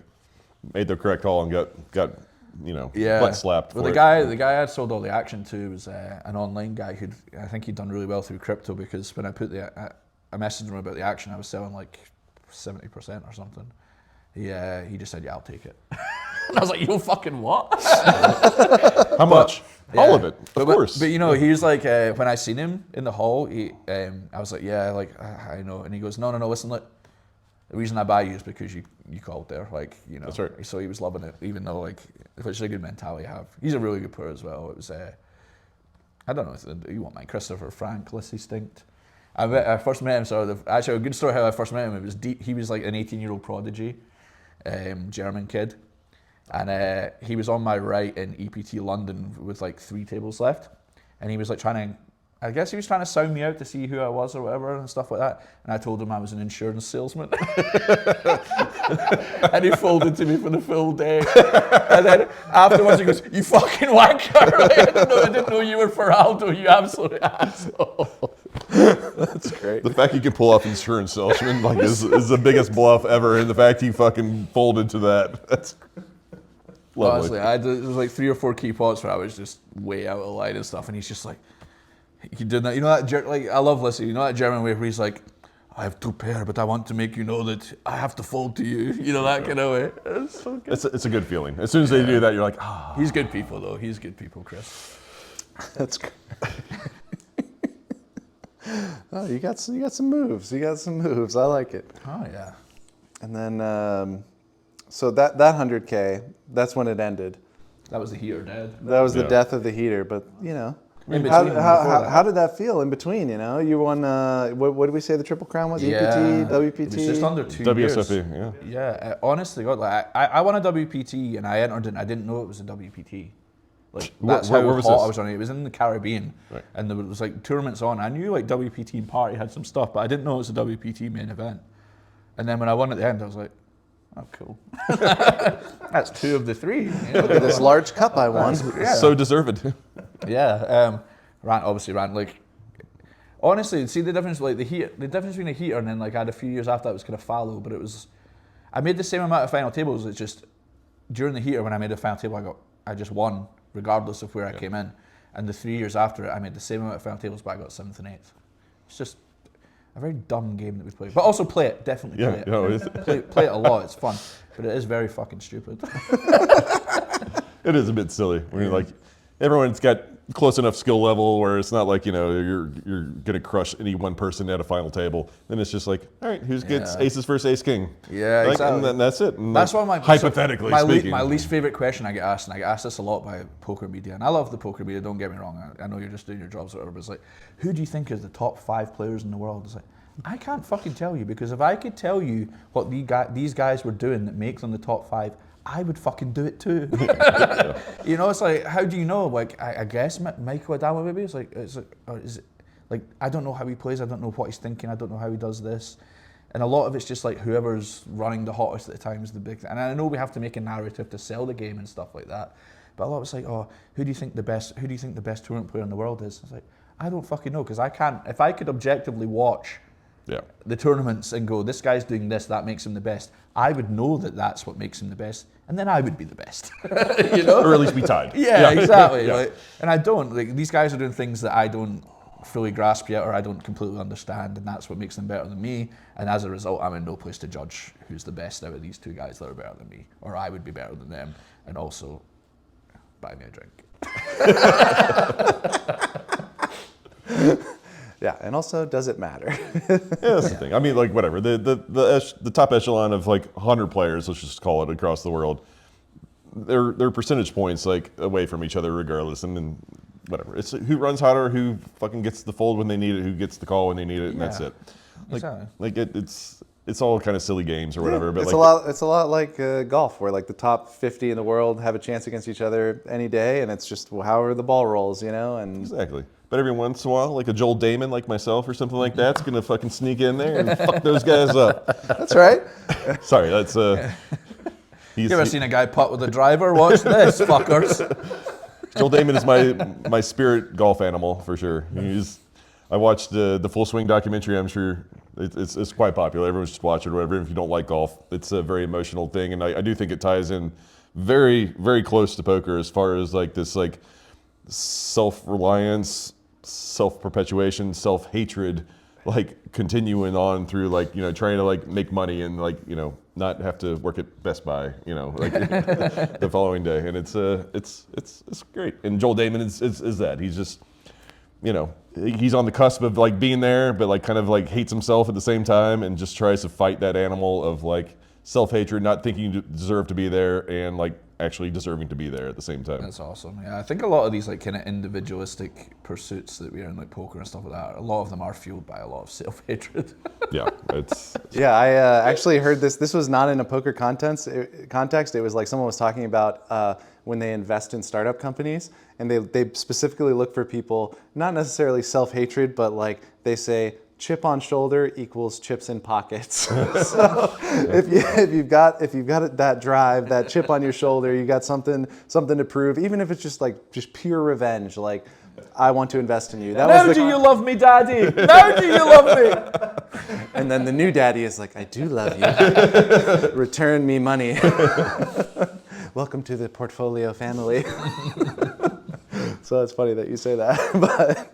made the correct call and got butt slapped. Well, for the guy I'd sold all the action to was an online guy I think he'd done really well through crypto, because when I put I messaged him about the action, I was selling like 70% or something. He just said, "Yeah, I'll take it." And I was like, "You fucking what?" How much? Yeah. All of it, of course. But he was like, when I seen him in the hall, I was like, "Yeah, like I know." And he goes, "No, listen, look, the reason I buy you is because you called there, like, you know. That's right. So he was loving it, even though, like, which is a good mentality to have. He's a really good player as well. It was, I don't know if you want my Christopher Frank, Lissy Stinkt. I first met him, actually a good story how I first met him, it was he was like an 18-year-old prodigy, German kid. And he was on my right in EPT London with like 3 tables left. And he was like I guess he was trying to sound me out to see who I was or whatever and stuff like that. And I told him I was an insurance salesman. And he folded to me for the full day. And then afterwards he goes, "You fucking wanker." Like, I didn't know you were Firaldo, you absolute asshole. That's great. The fact you can pull off insurance salesman like is the biggest bluff ever, and the fact he fucking folded to that, that's lovely. Honestly, there was like 3 or 4 key pots where I was just way out of line and stuff, and he's just like, he did that. You know that, like, I love Lissy. You know that German way where he's like, "I have 2 pair, but I want to make you know that I have to fold to you." You know, that kind of way. It's so good. It's a good feeling. As soon as they do that, you're like, ah. He's good people, though. He's good people, Chris. That's great. Oh, you got some moves. You got some moves. I like it. Oh, yeah. And then, so that 100K, that's when it ended. That was the heater, Dad. That was the Yeah. death of the heater. But, you know, In how, between, how, before how, that. how did that feel in between, you know? You won, what did we say the Triple Crown was? EPT, WPT? It was just under 2 years. WSOP, yeah. Yeah, honestly, God, like, I won a WPT and I entered it and I didn't know it was a WPT. Like, that's Where how was hot this? I was running. It was in the Caribbean, Right. and there was like tournaments on. I knew like WPT and Party had some stuff, but I didn't know it was a WPT main event. And then when I won at the end, I was like, "Oh, cool. That's 2 of the 3." You know? Look at this large cup I won. Yeah. So deserved. Yeah, Rant like, honestly, see the difference, like the difference between a heater and then like I had a few years after that was kind of fallow, but I made the same amount of final tables. It's just during the heater when I made a final table, I just won regardless of where I came in, and the 3 years after it, I made the same amount of final tables, but I got 7th and 8th. It's just a very dumb game that we play, but also play it, definitely play it. Yeah, no, it's- play it a lot. It's fun, but it is very fucking stupid. It is a bit silly when you're like, everyone's got close enough skill level where it's not like, you know, you're gonna crush any one person at a final table. Then it's just like, all right, who gets Yeah. aces versus ace king? Yeah, Like, exactly. And then that's it. And That's like, why hypothetically speaking, my least favorite question I get asked, and I get asked this a lot by poker media, and I love the poker media. Don't get me wrong. I know you're just doing your jobs or whatever. But it's like, who do you think is the top 5 players in the world? It's like, I can't fucking tell you, because if I could tell you what these guys were doing that makes them the top 5, I would fucking do it too. You know, it's like, how do you know? Like, I guess Michael Adama maybe. It's like, or is it like, I don't know how he plays. I don't know what he's thinking. I don't know how he does this. And a lot of it's just like whoever's running the hottest at the time is the big thing. And I know we have to make a narrative to sell the game and stuff like that. But a lot of it's like, oh, who do you think the best tournament player in the world is? It's like, I don't fucking know, because I can't. If I could objectively watch the tournaments and go, this guy's doing this, that makes him the best, I would know that that's what makes him the best, and then I would be the best. You know? or at least be tied. Yeah, exactly. Yeah. Like, and I don't. Like, these guys are doing things that I don't fully grasp yet, or I don't completely understand, and that's what makes them better than me. And as a result, I'm in no place to judge who's the best out of these 2 guys that are better than me, or I would be better than them. And also, buy me a drink. Yeah, and also, does it matter? Yeah, that's the thing. I mean, like, whatever. The top echelon of like 100 players, let's just call it, across the world, they're percentage points like away from each other regardless. And then whatever. It's who runs hotter, who fucking gets the fold when they need it, who gets the call when they need it, and that's Yeah. it. Like, Exactly. like it's all kind of silly games or whatever. But It's like, a lot like golf, where like the top 50 in the world have a chance against each other any day, and it's just however the ball rolls, you know. And exactly. But every once in a while, like a Joel Damon like myself or something like that's gonna fucking sneak in there and fuck those guys up. that's right. Sorry, that's You ever seen a guy putt with a driver? Watch this, fuckers. Joel Damon is my spirit golf animal for sure. I watched the Full Swing documentary. I'm sure it's quite popular. Everyone's just watch it or whatever. Even if you don't like golf, it's a very emotional thing, and I do think it ties in very, very close to poker as far as like this like self-reliance, self-perpetuation, self-hatred, like continuing on through like, you know, trying to like make money and like, you know, not have to work at Best Buy, you know, like the following day. And it's great. And Joel Damon is that. He's just you know, he's on the cusp of like being there, but like kind of like hates himself at the same time and just tries to fight that animal of like self-hatred, not thinking you deserve to be there and like actually deserving to be there at the same time. That's awesome. Yeah, I think a lot of these like kind of individualistic pursuits that we are in, like poker and stuff like that, a lot of them are fueled by a lot of self-hatred. Yeah, it's Yeah, I actually heard this. This was not in a poker context. It was like someone was talking about when they invest in startup companies, and they specifically look for people, not necessarily self-hatred, but like they say, chip on shoulder equals chips in pockets. So if you've got that drive, that chip on your shoulder, you got something to prove, even if it's just pure revenge, like I want to invest in you. Now do you love me, Daddy? Now do you love me? And then the new daddy is like, I do love you. Return me money. Welcome to the portfolio family. So it's funny that you say that, but.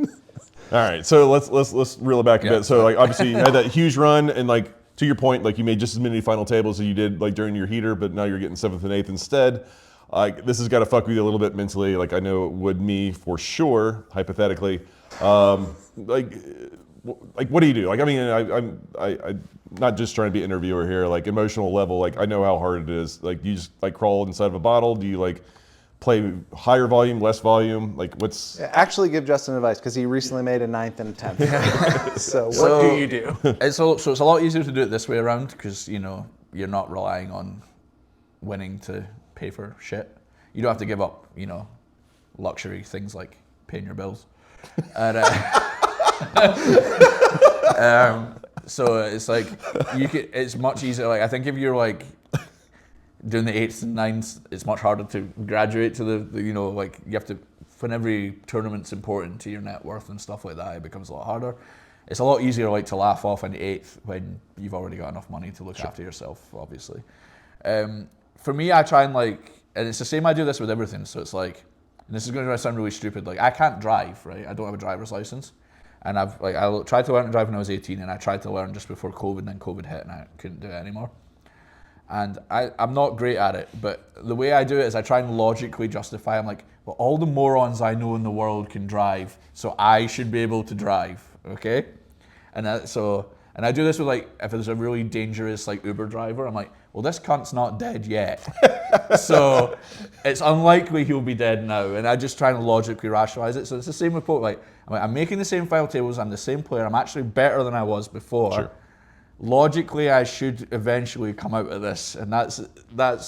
all right, so let's reel it back a bit. So like obviously you had that huge run, and like to your point, like you made just as many final tables as you did like during your heater, but now you're getting 7th and 8th instead. Like this has got to fuck with you a little bit mentally. Like I know it would me for sure, hypothetically. Like what do you do? Like I mean, I'm not just trying to be an interviewer here. Like emotional level, like I know how hard it is. Like you just like crawl inside of a bottle. Do you like play higher volume, less volume? Like what's... Actually give Justin advice, because he recently made a 9th and a 10th. So what do you do? It's a lot easier to do it this way around, because you know you're not relying on winning to pay for shit. You don't have to give up, you know, luxury things like paying your bills. And, so it's like it's much easier. Like I think if you're like doing the 8s and 9s, it's much harder to graduate to the you know, like you have to, when every tournament's important to your net worth and stuff like that, it becomes a lot harder. It's a lot easier like to laugh off an 8th when you've already got enough money to look after yourself, obviously. For me, I try and like, and it's the same, I do this with everything, so it's like, and this is going to sound really stupid, like I can't drive, right? I don't have a driver's license. And I tried to learn to drive when I was 18, and I tried to learn just before COVID, and then COVID hit and I couldn't do it anymore. And I'm not great at it, but the way I do it is I try and logically justify. I'm like, well, all the morons I know in the world can drive, so I should be able to drive, okay? And I do this with like, if there's a really dangerous like Uber driver, I'm like, well, this cunt's not dead yet, so it's unlikely he'll be dead now. And I just try and logically rationalize it. So it's the same with poker. Like, I'm making the same final tables. I'm the same player. I'm actually better than I was before. Sure. Logically, I should eventually come out of this, and that's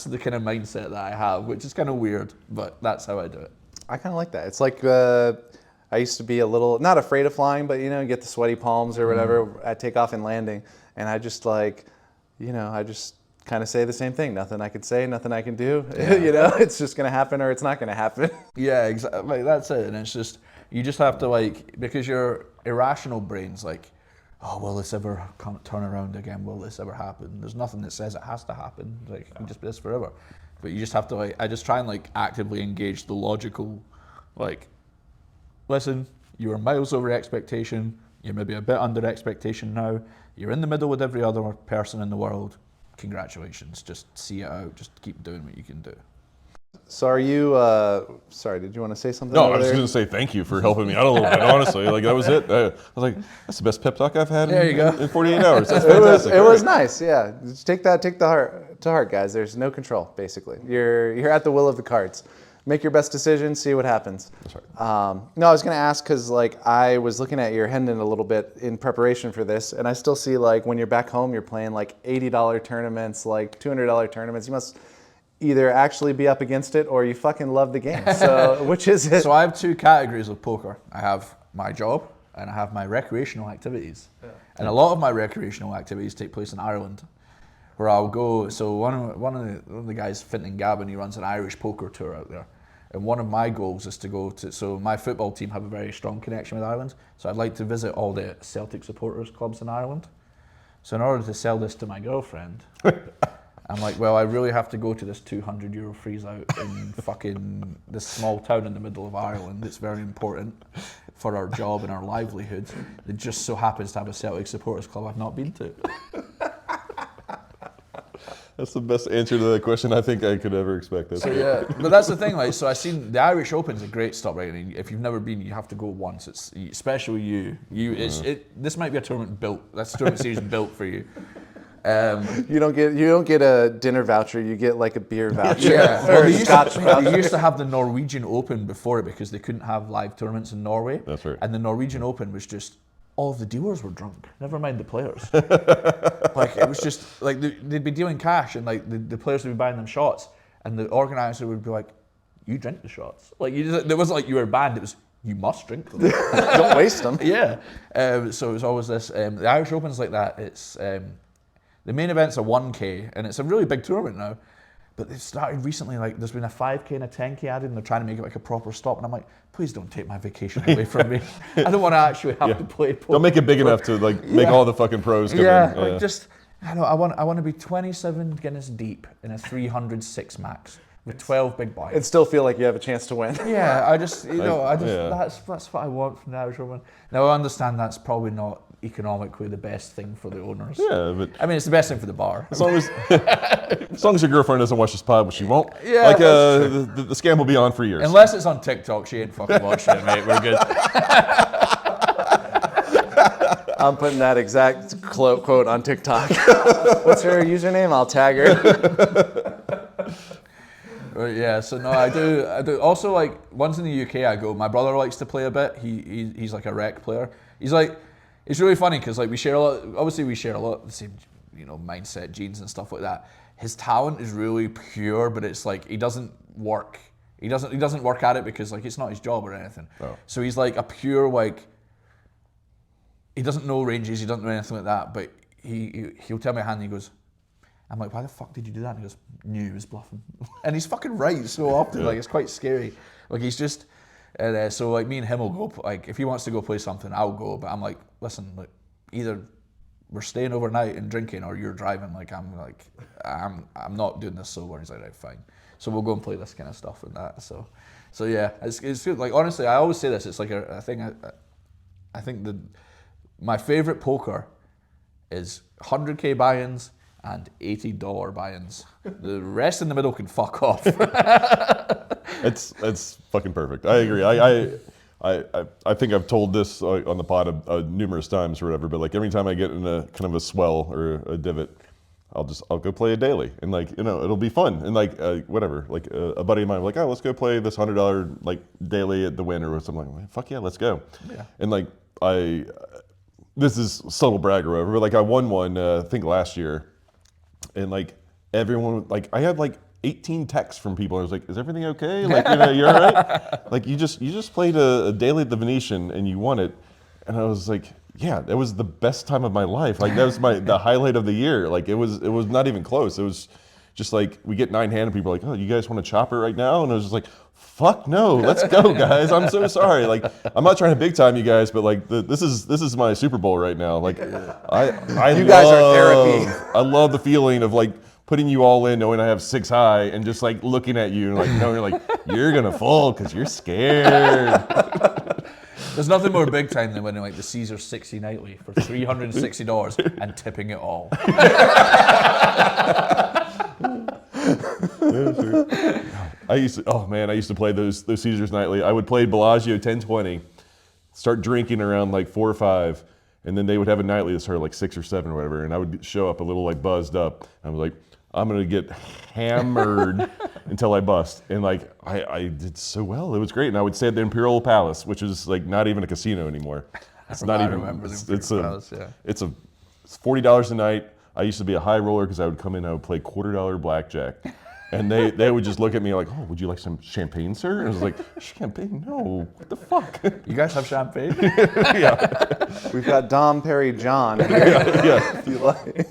the kind of mindset that I have, which is kind of weird, but that's how I do it. I kind of like that. It's like I used to be a little, not afraid of flying, but you know, get the sweaty palms or whatever at takeoff and landing, and I just like, you know, I just kind of say the same thing. Nothing I can say, nothing I can do. Yeah. You know, it's just gonna happen or it's not gonna happen. Yeah, exactly. Like, that's it. And it's just, you just have to like, because your irrational brain's like, oh, will this ever turn around again? Will this ever happen? There's nothing that says it has to happen. Like, it can just be this forever. But you just have to like, I just try and like actively engage the logical, like, listen, you were miles over expectation. You're maybe a bit under expectation now. You're in the middle with every other person in the world. Congratulations. Just see it out. Just keep doing what you can do. So are you, sorry, did you want to say something? No, I was just going to say thank you for helping me out a little bit, honestly. Like, that was it. I was like, that's the best pep talk I've had in 48 hours. That's fantastic. It was nice, yeah. Just take the heart to heart, guys. There's no control, basically. You're at the will of the cards. Make your best decision, see what happens. That's right. No, I was going to ask because like I was looking at your Hendon a little bit in preparation for this, and I still see like when you're back home, you're playing like $80 tournaments, like $200 tournaments. You must either actually be up against it or you fucking love the game. So which is it? So I have two categories of poker. I have my job and I have my recreational activities. Yeah. And a lot of my recreational activities take place in Ireland, where I'll go. So one of the guys, Fintan Gavin, he runs an Irish poker tour out there. And one of my goals is to go to, so my football team have a very strong connection with Ireland. So I'd like to visit all the Celtic supporters clubs in Ireland. So in order to sell this to my girlfriend, I'm like, well, I really have to go to this €200 freeze out in fucking this small town in the middle of Ireland. It's very important for our job and our livelihood. It just so happens to have a Celtic supporters club I've not been to. That's the best answer to the question I think I could ever expect. So yeah, but that's the thing, like, so I seen the Irish Open's a great stop, right? And if you've never been, you have to go once. It's especially you. This might be a tournament built. That's a tournament series built for you. You don't get a dinner voucher. You get like a beer voucher. Yeah, Or well, a Scotch voucher. they used to have the Norwegian Open before it because they couldn't have live tournaments in Norway. That's right. And the Norwegian Open was just all of the dealers were drunk. Never mind the players. Like it was just like they'd be dealing cash and like the players would be buying them shots, and the organizer would be like, "You drink the shots." Like there wasn't like you were banned. It was you must drink them. Don't waste them. Yeah. So it was always this. The Irish Open's like that. It's the main event's a 1K, and it's a really big tournament now. But they've started recently, like, there's been a 5K and a 10K added, and they're trying to make it like a proper stop. And I'm like, please don't take my vacation away from me. I don't want to actually have to play poker. Don't make it big enough to like make all the fucking pros come in. Like just, I want to be 27 Guinness deep in a 306 max with 12 big blinds. And still feel like you have a chance to win. Yeah, that's what I want from the Irish Open. Now I understand that's probably not economically the best thing for the owners. Yeah, but I mean, it's the best thing for the bar. as long as your girlfriend doesn't watch this pod, which she won't. Yeah, like the scam will be on for years. Unless it's on TikTok, she ain't fucking watching it, mate. We're good. I'm putting that exact quote on TikTok. What's her username? I'll tag her. Yeah, so no, I do. Also, like, once in the UK I go, my brother likes to play a bit. He's like a rec player. He's like, it's really funny because like we share a lot of the same, mindset, genes and stuff like that. His talent is really pure, but it's like he doesn't work at it because like it's not his job or anything. Oh. So he's like a pure, like, he doesn't know ranges, he doesn't know anything like that, but he'll tell me a hand and he goes, I'm like, why the fuck did you do that? And he goes, knew he was bluffing. And he's fucking right so often, like it's quite scary. Like he's just, so like me and him will go, like if he wants to go play something, I'll go, but I'm like, listen, like either we're staying overnight and drinking or you're driving. Like I'm not doing this sober. And he's like, right, fine. So we'll go and play this kind of stuff and that. So yeah, it's good. Like honestly, I always say this. It's like a thing. I think my favorite poker is 100K buy-ins and $80 buy-ins. The rest in the middle can fuck off. It's fucking perfect. I agree. I think I've told this on the pod numerous times or whatever, but like every time I get in a kind of a swell or a divot, I'll go play a daily and like it'll be fun and like whatever. Like a buddy of mine was like, oh, let's go play this $100 like daily at the Win or something. Like, fuck yeah, let's go. Yeah. And like this is subtle brag or whatever, but like I won one I think last year, and like everyone like I had like 18 texts from people. I was like, is everything okay? Like, you all right? Like you just played a daily at the Venetian and you won it. And I was like, yeah, that was the best time of my life. Like that was the highlight of the year. Like it was not even close. It was just like we get 9-handed, people are like, oh, you guys want to chop it right now? And I was just like, fuck no, let's go, guys. I'm so sorry. Like I'm not trying to big time you guys, but like this is my Super Bowl right now. Like I You guys are therapy. I love the feeling of like putting you all in, knowing I have 6 high, and just like looking at you and like knowing like you're gonna fall because you're scared. There's nothing more big time than winning like the Caesar 60 nightly for $360 and tipping it all. I used to play those Caesars nightly. I would play Bellagio 10-20, start drinking around like 4 or 5, and then they would have a nightly that started like 6 or 7 or whatever, and I would show up a little like buzzed up. I was like, I'm gonna get hammered until I bust, and like I did so well. It was great, and I would stay at the Imperial Palace, which is like not even a casino anymore. It's not even. It's $40 a night. I used to be a high roller because I would come in, I would play $quarter blackjack. And they would just look at me like, oh, would you like some champagne, sir? And I was like, champagne? No, what the fuck? You guys have champagne? Yeah. We've got Dom Perry John here, Yeah. if you like.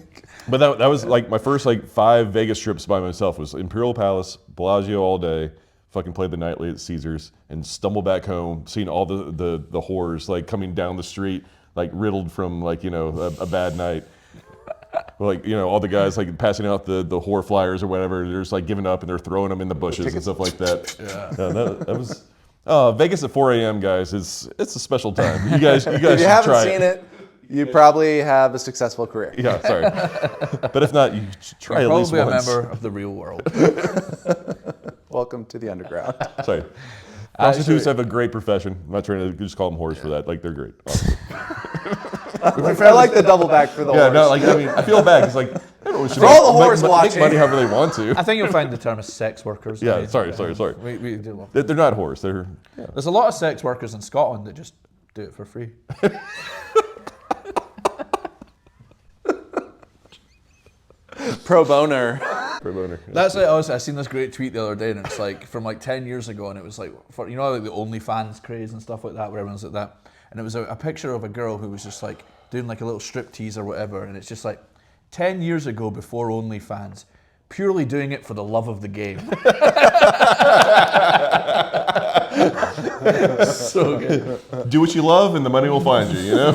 But that was like my first like 5 Vegas trips by myself was Imperial Palace, Bellagio all day, fucking played the nightly at Caesars, and stumble back home, seeing all the whores like coming down the street, like riddled from like, a bad night. Like, all the guys like passing out the whore flyers or whatever, they're just like giving up and they're throwing them in the bushes and stuff like that. Yeah. That was Vegas at 4 a.m. guys. It's a special time. You guys If you should haven't try seen it, You probably have a successful career. Yeah, sorry. But if not, you should try at least Probably a once. member of the real world. Welcome to the underground. Sorry. Prostitutes have a great profession. I'm not trying to just call them whores for that. Like, they're great. Awesome. I like the double back for the Yeah, horse. no, like, I mean, I feel bad because, like, everyone should For all the whores make watching. money however they want to. I think you'll find the term as sex workers. Yeah, right? sorry. We do love They're not whores. They're There's a lot of sex workers in Scotland that just do it for free. Pro boner. pro boner. That's like, I seen this great tweet the other day, and it's like from like 10 years ago, and it was like, for, you know, like the OnlyFans craze and stuff like that, where everyone's like that. And it was a picture of a girl who was just like doing like a little strip tease or whatever, and it's just like 10 years ago before OnlyFans, purely doing it for the love of the game. So good. Do what you love, and the money will find you. You know.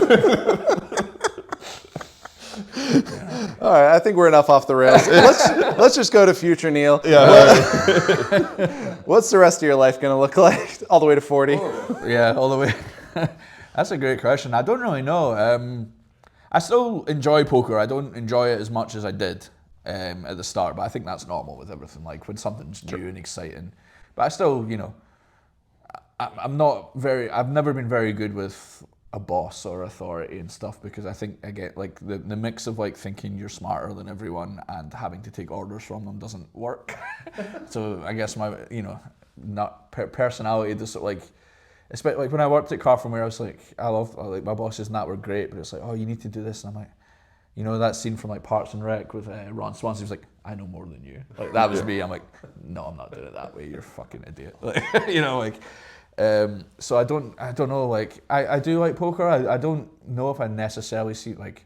All right, I think we're enough off the rails. Let's just go to future, Neil. Yeah. What's the rest of your life going to look like all the way to 40? Yeah, all the way. That's a great question. I don't really know. I still enjoy poker. I don't enjoy it as much as I did at the start, but I think that's normal with everything. Like when something's new and exciting. But I still, you know, I've never been very good with a boss or authority and stuff, because I think I get like the mix of like thinking you're smarter than everyone and having to take orders from them doesn't work. So I guess my, you know, not personality just like, especially like when I worked at Carfirmware, I was like, like my bosses and that were great, but it's like, oh, you need to do this, and I'm like, you know, that scene from like Parks and Rec with Ron Swanson, he was like, I know more than you. Like that was me. I'm like, no, I'm not doing it that way. You're a fucking idiot. Like, you know, like. So I don't know, like, I do like poker. I don't know if I necessarily see, like,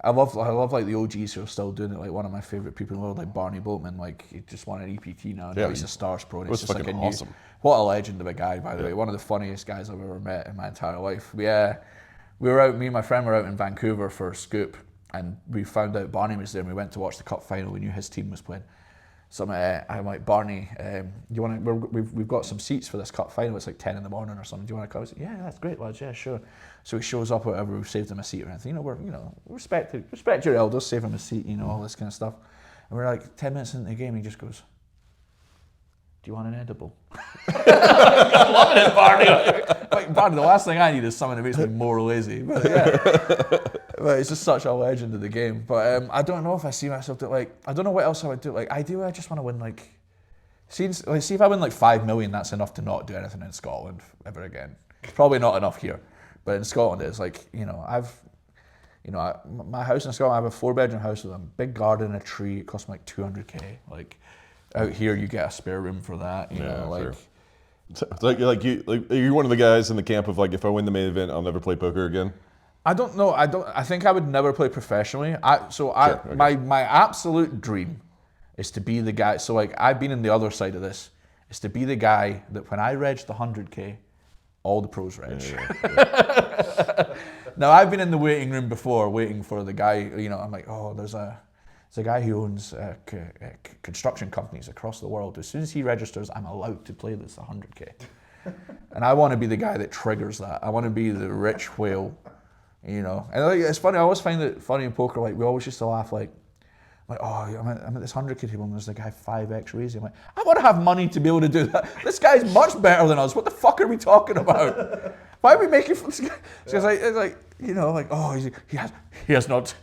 I love like the OGs who are still doing it. Like one of my favorite people in the world, like Barney Boatman, like he just won an EPT now, and now he's a Stars Pro. And It was it's just like fucking a awesome. What a legend of a guy, by the way. One of the funniest guys I've ever met in my entire life. We were out, me and my friend were out in Vancouver for a scoop, and we found out Barney was there, and we went to watch the cup final. We knew his team was playing. So I'm like, Barney, you want to? We've got some seats for this cup final. It's like 10 in the morning or something. Do you want to come? I said, yeah, that's great, lads. Yeah, sure. So he shows up, or whatever. We've saved him a seat or anything. You know, respect your elders, save him a seat. You know, all this kind of stuff. And we're like 10 minutes into the game, he just goes, do you want an edible? I'm loving it, Barney. Like, Barney, the last thing I need is someone that makes me more lazy. But yeah, but it's just such a legend of the game. But I don't know if I see myself do, like, I don't know what else I would do. Like, ideally, I just want to win, like, see if I win like 5 million, that's enough to not do anything in Scotland ever again. It's probably not enough here, but in Scotland, it's like, you know, my house in Scotland, I have a 4-bedroom house with a big garden and a tree. It cost me like 200k. Like, out here, you get a spare room for that. You know, like. Sure. So, you're one of the guys in the camp of like, if I win the main event, I'll never play poker again. I don't know. I think I would never play professionally. My absolute dream is to be the guy. So like, I've been in the other side of this. Is to be the guy that when I reg the 100k, all the pros reg. Now I've been in the waiting room before, waiting for the guy. You know, I'm like, oh, there's a guy who owns construction companies across the world. As soon as he registers, I'm allowed to play this 100k. And I want to be the guy that triggers that. I want to be the rich whale, you know. And like, it's funny. I always find it funny in poker. Like we always used to laugh. Like oh, I'm at this 100k table, and there's a guy 5x raising. I'm like, I want to have money to be able to do that. This guy's much better than us. What the fuck are we talking about? Why are we making fun of this guy? It's like, you know, like, oh, he has not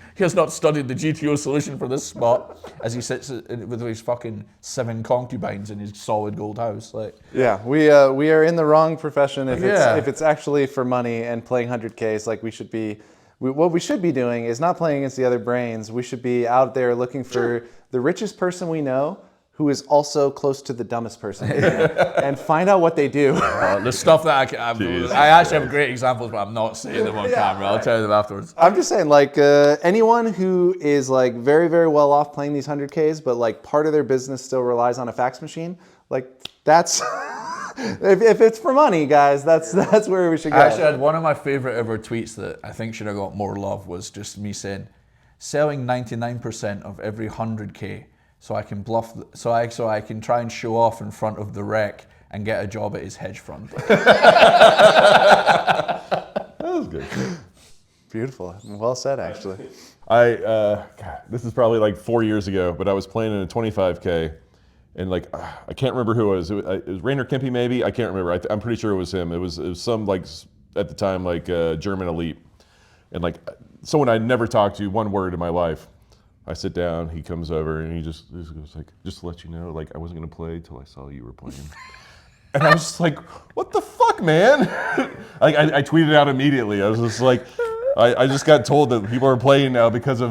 studied the GTO solution for this spot, as he sits with his fucking 7 concubines in his solid gold house. Like, yeah, we are in the wrong profession if it's actually for money and playing 100Ks. Like what we should be doing is not playing against the other brains. We should be out there looking for the richest person we know, who is also close to the dumbest person we know, and find out what they do. the stuff that I actually have great examples, but I'm not saying them on camera. I'll tell you them afterwards. I'm just saying, like, anyone who is like very, very well off playing these 100Ks, but like part of their business still relies on a fax machine, like that's, if it's for money, guys, that's where we should go. I actually had one of my favorite ever tweets that I think should have got more love was just me saying, selling 99% of every 100K so I can bluff, so I can try and show off in front of the rec and get a job at his hedge fund. That was good. Beautiful. Well said, actually. God, this is probably like 4 years ago, but I was playing in a 25K, and like I can't remember who it was. It was Rainer Kempe, maybe. I can't remember. I'm pretty sure it was him. It was some like at the time like German elite, and like someone I never talked to one word in my life. I sit down. He comes over and he just goes like, "Just to let you know, like I wasn't gonna play till I saw you were playing." And I was just like, "What the fuck, man?" Like I tweeted out immediately. I was just like. I just got told that people are playing now because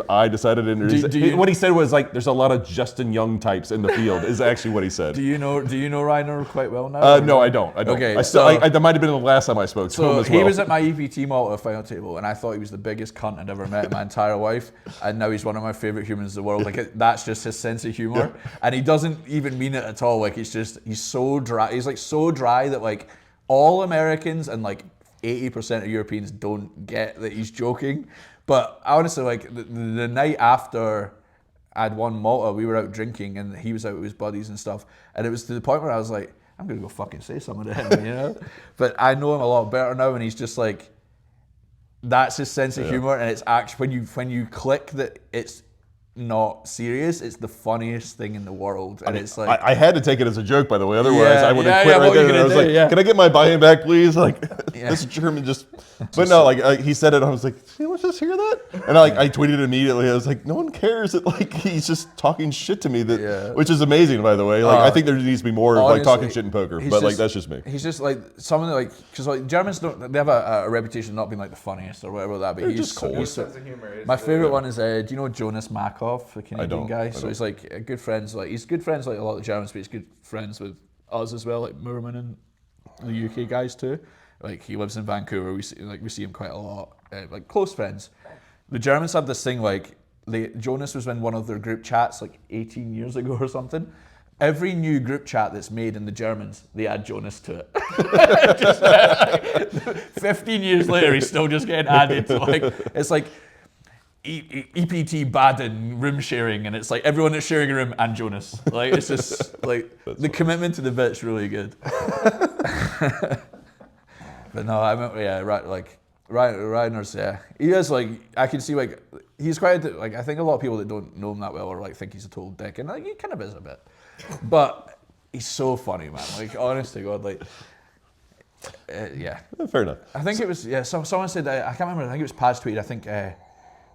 I decided to introduce. What he said was like, "There's a lot of Justin Young types in the field." Is actually what he said. Do you know Rainer quite well now? No, I don't. Okay, that might have been the last time I spoke to him as well. He was at my EPT Malta final table, and I thought he was the biggest cunt I'd ever met in my entire life. And now he's one of my favorite humans in the world. Like that's just his sense of humor, and he doesn't even mean it at all. Like he's so dry. He's like so dry that like all Americans and like 80% of Europeans don't get that he's joking. But honestly, like the night after I'd won Malta, we were out drinking and he was out with his buddies and stuff. And it was to the point where I was like, I'm going to go fucking say something to him, you know? But I know him a lot better now, and he's just like, that's his sense of humor. And it's actually, when you click that it's not serious, it's the funniest thing in the world. And it's like I had to take it as a joke, by the way, otherwise I would have quit right what there. you And I was gonna like, do? "Can I get my buy-in back, please?" Like this German just but no, like he said it, I was like, "Let's just hear that." And I tweeted it immediately. I was like, "No one cares that like he's just talking shit to me," which is amazing, by the way. Like I think there needs to be more honestly, like talking shit in poker, but like that's just me. He's just like some of the like, because like Germans they have a reputation of not being like the funniest or whatever that, but he's just cold. My favorite one is do you know Jonas Makov, the Canadian guy? So don't. he's like good friends. Like he's good friends like a lot of the Germans, but he's good friends with us as well, like Moorman and the UK guys too. Like he lives in Vancouver. We see him quite a lot. Like close friends. The Germans have this thing like Jonas was in one of their group chats like 18 years ago or something. Every new group chat that's made in the Germans, they add Jonas to it. Just 15 years later, he's still just getting added to like it's like EPT Baden room sharing, and it's like everyone that's sharing a room and Jonas. Like it's just like the commitment to the bit's really good. But no, I mean, right, like Reiner's, he is like I can see like he's quite like I think a lot of people that don't know him that well or like think he's a total dick, and like he kind of is a bit, but he's so funny, man. Like honest to God, like. Fair enough. I think it was someone said I can't remember. I think it was Paz tweeted. I think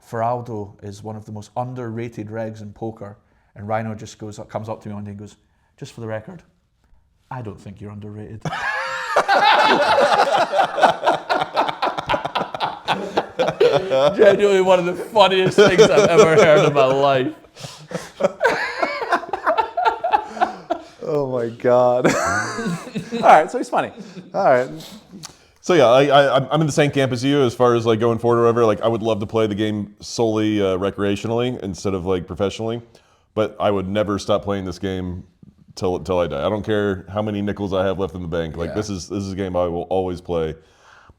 Firaldo is one of the most underrated regs in poker, and Rhino just comes up to me one day and goes, "Just for the record, I don't think you're underrated." Genuinely one of the funniest things I've ever heard in my life. Oh my God. All right, so he's funny. All right. So yeah, I'm in the same camp as you as far as like going forward or whatever. Like I would love to play the game solely recreationally instead of like professionally, but I would never stop playing this game till I die. I don't care how many nickels I have left in the bank. Like this is a game I will always play.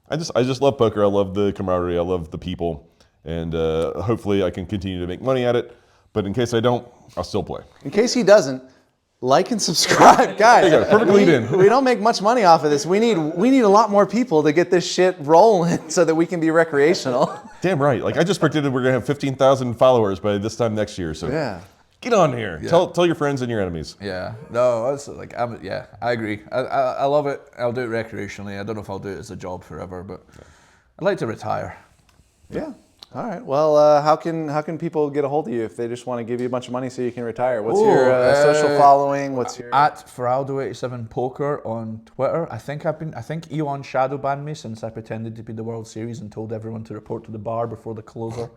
I just love poker. I love the camaraderie. I love the people, and hopefully I can continue to make money at it. But in case I don't, I'll still play. In case he doesn't, like and subscribe, guys. There you go. Perfect lead in. We don't make much money off of this. We need a lot more people to get this shit rolling so that we can be recreational. Damn right. Like I just predicted we're gonna have 15,000 followers by this time next year. So Yeah. get on here. Yeah. Tell your friends and your enemies. Yeah, no, it's like I agree. I love it. I'll do it recreationally. I don't know if I'll do it as a job forever, but I'd like to retire. Yeah. All right. Well, how can people get a hold of you if they just want to give you a bunch of money so you can retire? What's your social following? What's your at Firaldo87 Poker on Twitter? I think Elon shadow banned me since I pretended to be the World Series and told everyone to report to the bar before the closer.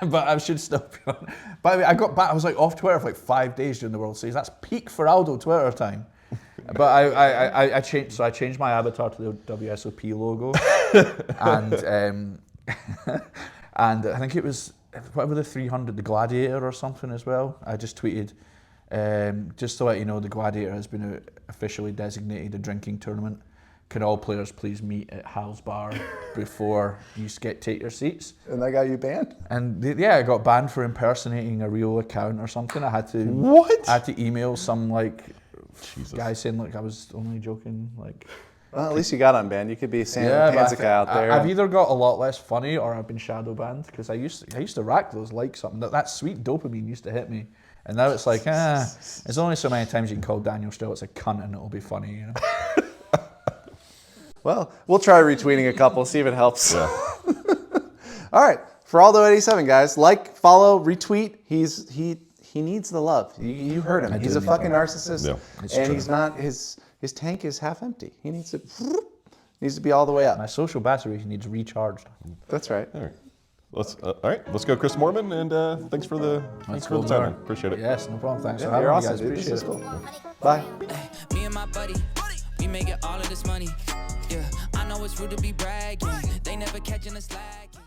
But I should still be on. By the way, I got back. I was like off Twitter for like 5 days during the World Series. That's peak Firaldo Twitter time. But I changed. So I changed my avatar to the WSOP logo, and and I think it was whatever the 300, the Gladiator or something as well. I just tweeted, just to let you know, the Gladiator has been officially designated a drinking tournament. Can all players please meet at Hal's Bar before you take your seats? And that got you banned? And I got banned for impersonating a real account or something. I had to I had to email some like guy saying like I was only joking. Like Well, at least you got unbanned. You could be Sam but Panzica out there. I've either got a lot less funny or I've been shadow banned because I used to rack those likes up. That sweet dopamine used to hit me. And now it's like, there's only so many times you can call Daniel Stiltz a cunt and it'll be funny, you know? Well, we'll try retweeting a couple, see if it helps. Yeah. All right, Firaldo87, guys. Like, follow, retweet. He needs the love. You heard him. He's a fucking narcissist, Yeah. and he's not. His tank is half empty. He needs to be all the way up. My social battery needs recharged. That's right. All right. All right. Let's go, Chris Moorman, and thanks for the time. Moorman. Appreciate it. Yes, no problem. Thanks for You're having awesome, me, dude. guys. This Appreciate is it. cool. Bye. Me and my buddy, we make it all of this money. Yeah, I know it's rude to be bragging. They never catching us slacking.